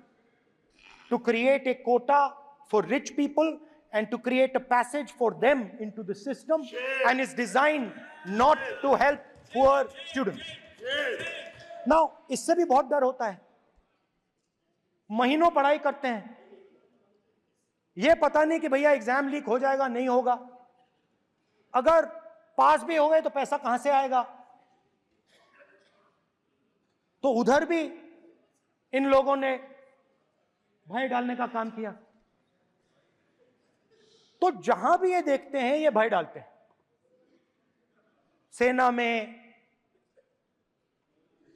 to create a quota for rich people and to create a passage for them into the system, and is designed not to help poor students. Now, इससे भी बहुत डर होता है। महीनों पढ़ाई करते हैं, ये पता नहीं कि भैया एग्जाम लीक हो जाएगा नहीं होगा, अगर पास भी हो गए तो पैसा कहां से आएगा। तो उधर भी इन लोगों ने भय डालने का काम किया। तो जहां भी ये देखते हैं ये भय डालते हैं। सेना में,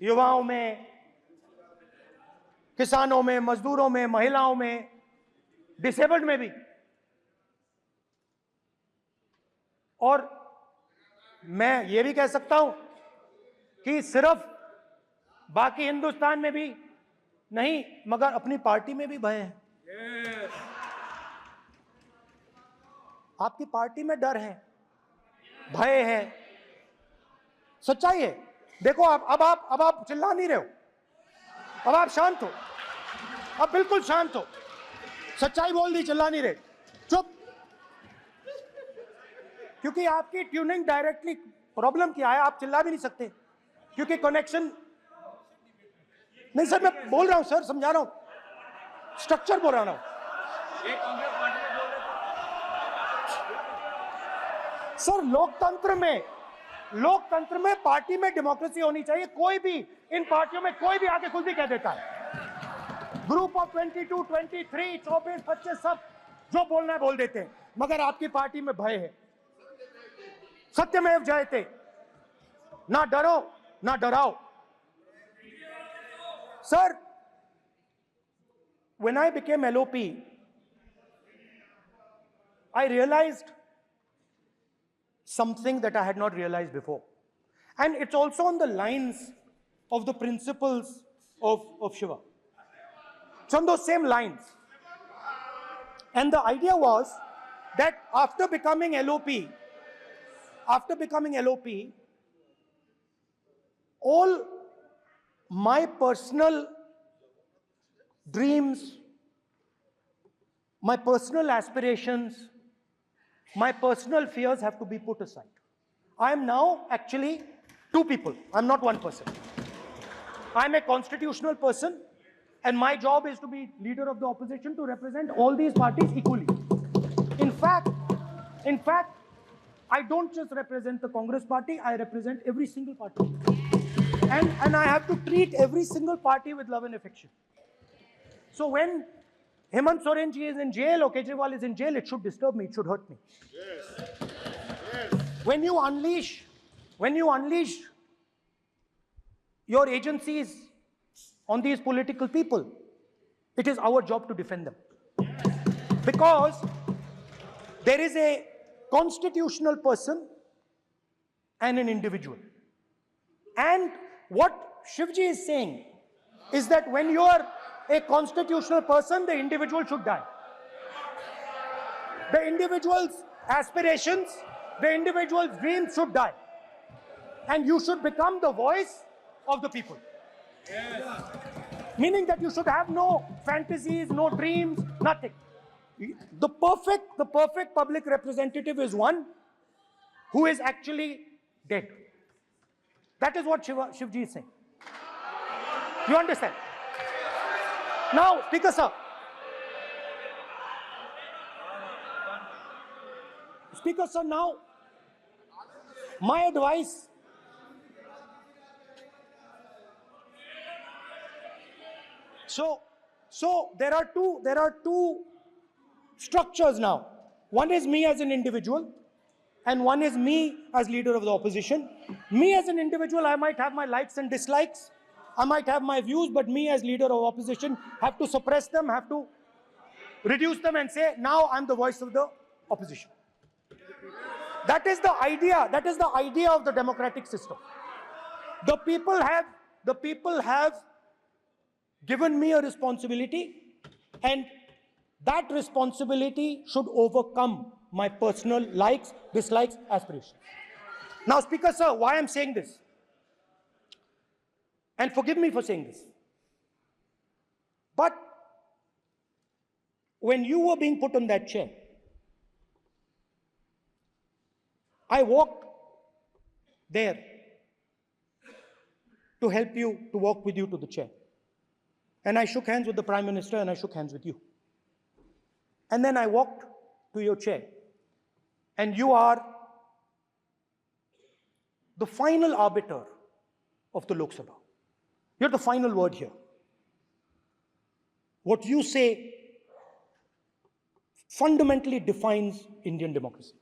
युवाओं में, किसानों में, मजदूरों में, महिलाओं में, डिसेबल्ड में भी। और मैं ये भी कह सकता हूं कि सिर्फ बाकी हिंदुस्तान में भी नहीं, मगर अपनी पार्टी में भी भय है। आपकी पार्टी में डर है, भय है, सच्चाई है। देखो अब आप चिल्ला नहीं रहे हो, अब आप शांत हो, अब बिल्कुल शांत हो। सच्चाई बोल दी, चिल्ला नहीं रहे, चुप। क्योंकि आपकी ट्यूनिंग डायरेक्टली, प्रॉब्लम क्या है, आप चिल्ला भी नहीं सकते क्योंकि कनेक्शन नहीं। सर मैं बोल रहा हूं, सर समझा रहा हूं, स्ट्रक्चर बोल रहा हूं। सर लोकतंत्र में पार्टी में डेमोक्रेसी होनी चाहिए। कोई भी इन पार्टियों में कोई भी आके कुछ भी कह देता है। ग्रुप ऑफ 22, 23, 24, 25 सब जो बोलना है बोल देते हैं, मगर आपकी पार्टी में भय है। सत्यमेव जयते, ना डरो ना डराओ। Sir, when I became LOP, I realized something that I had not realized before. And it's also on the lines of the principles of Shiva. It's on those same lines. And the idea was that after becoming LOP, all my personal dreams, my personal aspirations, my personal fears have to be put aside. I am now actually two people. I'm not one person. I'm a constitutional person, and my job is to be leader of the opposition, to represent all these parties equally. In fact, I don't just represent the Congress party, I represent every single party. And I have to treat every single party with love and affection. So when Hemant Soren ji is in jail or Kejriwal is in jail, it should disturb me, it should hurt me. When you unleash your agencies on these political people, it is our job to defend them. Because there is a constitutional person and an individual. And what Shivji is saying is that when you are a constitutional person, the individual should die. The individual's aspirations, the individual's dreams should die. And you should become the voice of the people. Yes. Meaning that you should have no fantasies, no dreams, nothing. The perfect public representative is one who is actually dead. That is what Shivji is saying. You understand? Now, Speaker sir. Speaker sir, now, my advice. So there are two structures now. One is me as an individual, and one is me as leader of the opposition. Me as an individual, I might have my likes and dislikes. I might have my views, but me as leader of opposition have to suppress them, have to reduce them and say, now I'm the voice of the opposition. That is the idea. That is the idea of the democratic system. The people have given me a responsibility, and that responsibility should overcome my personal likes, dislikes, aspirations. Now, Speaker sir, why I'm saying this? And forgive me for saying this. But when you were being put on that chair, I walked there to help you, to walk with you to the chair. And I shook hands with the Prime Minister and I shook hands with you. And then I walked to your chair. And you are the final arbiter of the Lok Sabha. You're the final word here. What you say fundamentally defines Indian democracy.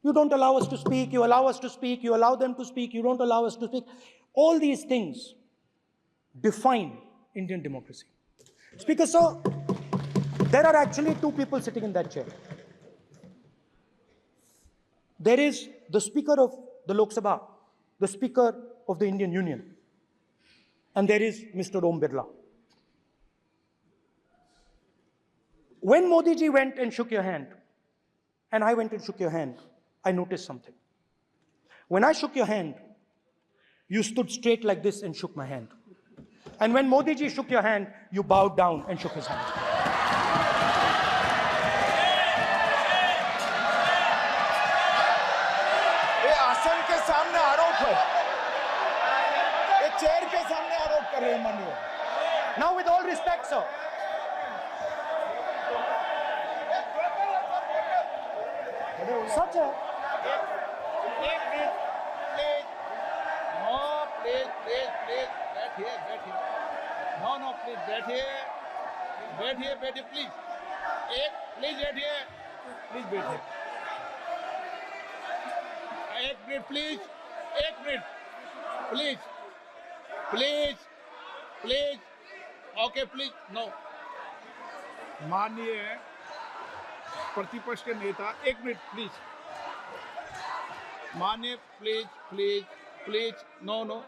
You don't allow us to speak, you allow us to speak, you allow them to speak, you don't allow us to speak. All these things define Indian democracy. Speaker sir, there are actually two people sitting in that chair. There is the Speaker of the Lok Sabha, the Speaker of the Indian Union, and there is Mr. Om Birla. When Modi ji went and shook your hand, and I went and shook your hand, I noticed something. When I shook your hand, you stood straight like this and shook my hand. And when Modi ji shook your hand, you bowed down and shook his hand. ये आसन के सामने आरोप है, ये chair के सामने आरोप कर रहे हैं माननीय। Now, with all respect, sir. Such a... No, please, बैठिए, please. Please बैठिए. Please बैठिए. एक minute, please. Please. Okay, please. No. माननीय प्रतिपक्ष के नेता, एक मिनट, प्लीज. माननीय, प्लीज. नो.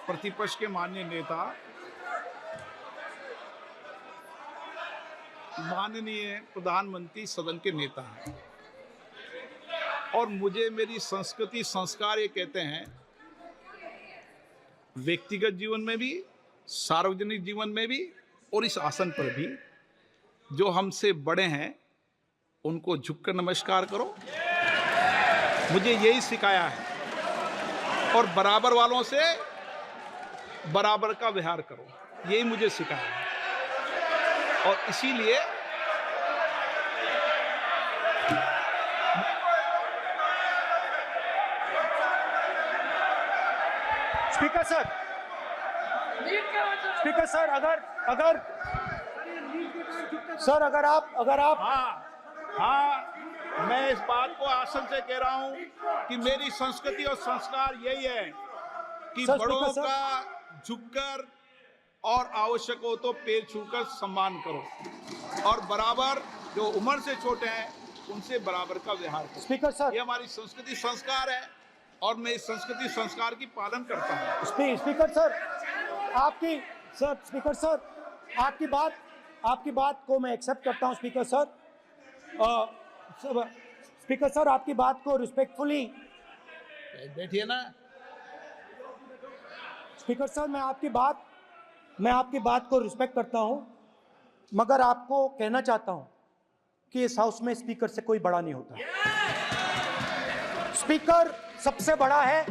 प्रतिपक्ष के माननीय नेता, माननीय प्रधानमंत्री सदन के नेता हैं और मुझे मेरी संस्कृति संस्कार ये कहते हैं, व्यक्तिगत जीवन में भी, सार्वजनिक जीवन में भी और इस आसन पर भी, जो हमसे बड़े हैं उनको झुककर नमस्कार करो। मुझे यही सिखाया है और बराबर वालों से बराबर का व्यवहार करो, यही मुझे सिखाया है। और इसीलिए स्पीकर सर, अगर आप हाँ, मैं इस बात को आसन से कह रहा हूं कि मेरी संस्कृति और संस्कार यही है कि सर, बड़ों स्पीकर सर। का झुककर और आवश्यक हो तो पैर छूकर सम्मान करो और बराबर जो उम्र से छोटे हैं उनसे बराबर का व्यवहार करो। स्पीकर सर, ये हमारी संस्कृति संस्कार है और मैं इस संस्कृति संस्कार की पालन करता हूँ। स्पीकर सर, आपकी बात को मैं एक्सेप्ट करता हूं। स्पीकर सर, आपकी बात को रिस्पेक्टफुली, बैठिए ना। स्पीकर सर, मैं आपकी बात को रिस्पेक्ट करता हूं, मगर आपको कहना चाहता हूं कि इस हाउस में स्पीकर से कोई बड़ा नहीं होता। स्पीकर सबसे बड़ा है,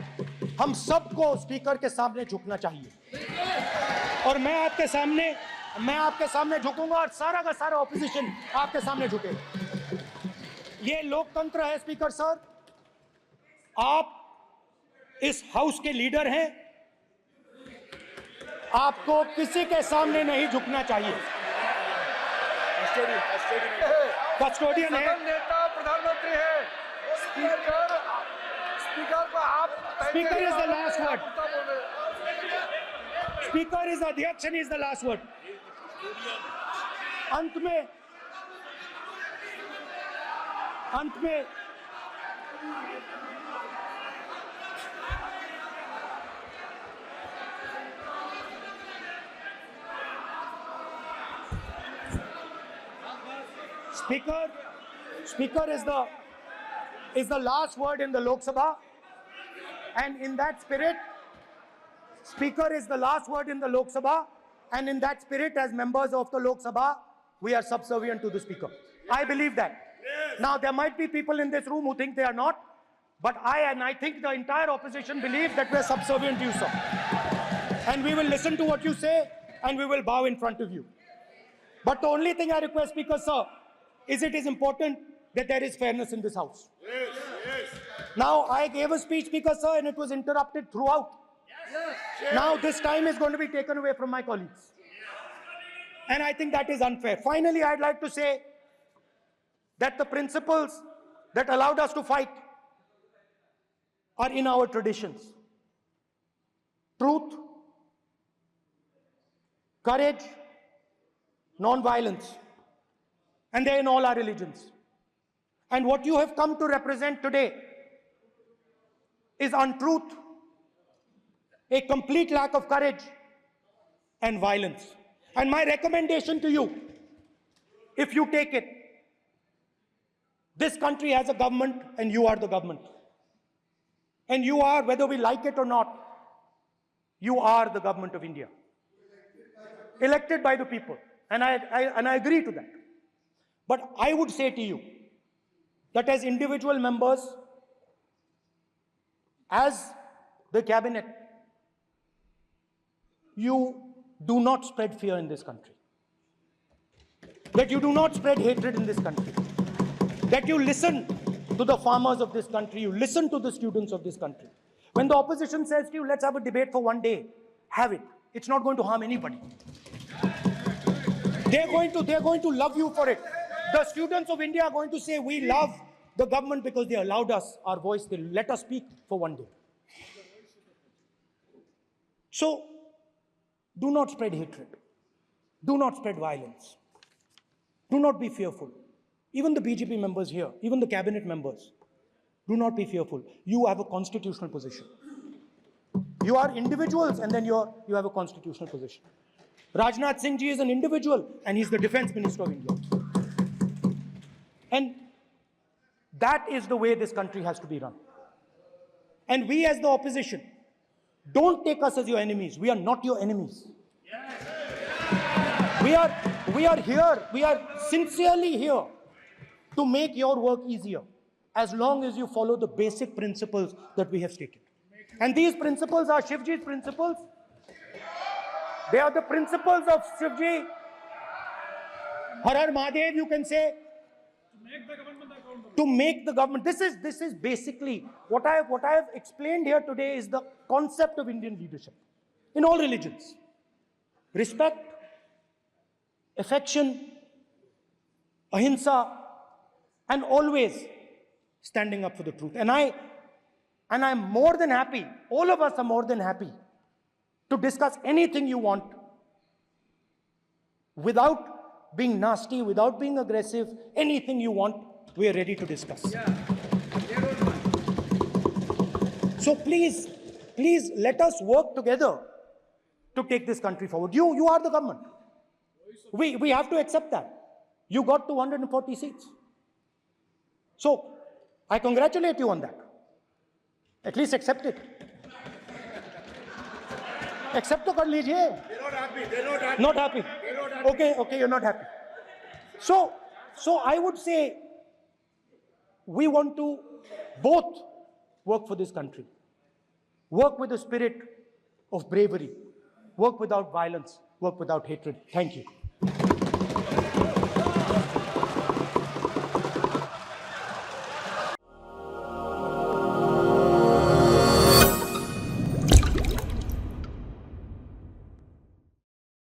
हम सबको स्पीकर के सामने झुकना चाहिए और मैं आपके सामने झुकूंगा और सारा का सारा ऑपोजिशन आपके सामने झुकेगा। ये लोकतंत्र है स्पीकर सर, आप इस हाउस के लीडर हैं, आपको किसी के सामने नहीं झुकना चाहिए। कस्टोडियन है, नेता प्रधानमंत्री है, स्पीकर को आप speaker is the last word, speaker is अध्यक्ष and is the last word. अंत में Speaker is the last word in the Lok Sabha, and in that spirit, Speaker is the last word in the Lok Sabha, and in that spirit, as members of the Lok Sabha, we are subservient to the Speaker. I believe that. Now, there might be people in this room who think they are not, but I think the entire opposition believes that we are subservient to you, sir. And we will listen to what you say, and we will bow in front of you. But the only thing I request, Speaker, sir, is it is important that there is fairness in this house. Now, I gave a speech, Speaker, sir, and it was interrupted throughout. Now, this time is going to be taken away from my colleagues. And I think that is unfair. Finally, I'd like to say that the principles that allowed us to fight are in our traditions. Truth, courage, non-violence. And they're in all our religions. And what you have come to represent today is untruth, a complete lack of courage, and violence. And my recommendation to you, if you take it, this country has a government and you are the government. And you are, whether we like it or not, you are the government of India. Elected by the people. And I agree to that. But I would say to you that as individual members, as the cabinet, you do not spread fear in this country. That you do not spread hatred in this country. That you listen to the farmers of this country, you listen to the students of this country. When the opposition says to you, let's have a debate for one day, have it. It's not going to harm anybody. They're going to love you for it. The students of India are going to say, we love the government because they allowed us our voice, they let us speak for one day. So, do not spread hatred. Do not spread violence. Do not be fearful. Even the BJP members here, even the cabinet members, do not be fearful. You have a constitutional position. You are individuals and then you have a constitutional position. Rajnath Singh ji is an individual and he's the defense minister of India. And that is the way this country has to be run. And we as the opposition, don't take us as your enemies. We are not your enemies. We are here, we are sincerely here to make your work easier, as long as you follow the basic principles that we have stated. And these principles are Shivji's principles. They are the principles of Shivji. Har Har Mahadev, you can say. To make the government. This is basically what I have explained here today is the concept of Indian leadership in all religions. Respect, affection, ahimsa, and always standing up for the truth. And I'm more than happy, all of us are more than happy to discuss anything you want without being nasty, without being aggressive. Anything you want, we are ready to discuss. So please let us work together to take this country forward. You are the government. We have to accept that. You got 240 seats. So I congratulate you on that. At least accept it. Accept to kar lijiye. They're not happy. They're not happy. Not happy. Okay, you're not happy. So I would say we want to both work for this country. Work with the spirit of bravery. Work without violence. Work without hatred. Thank you.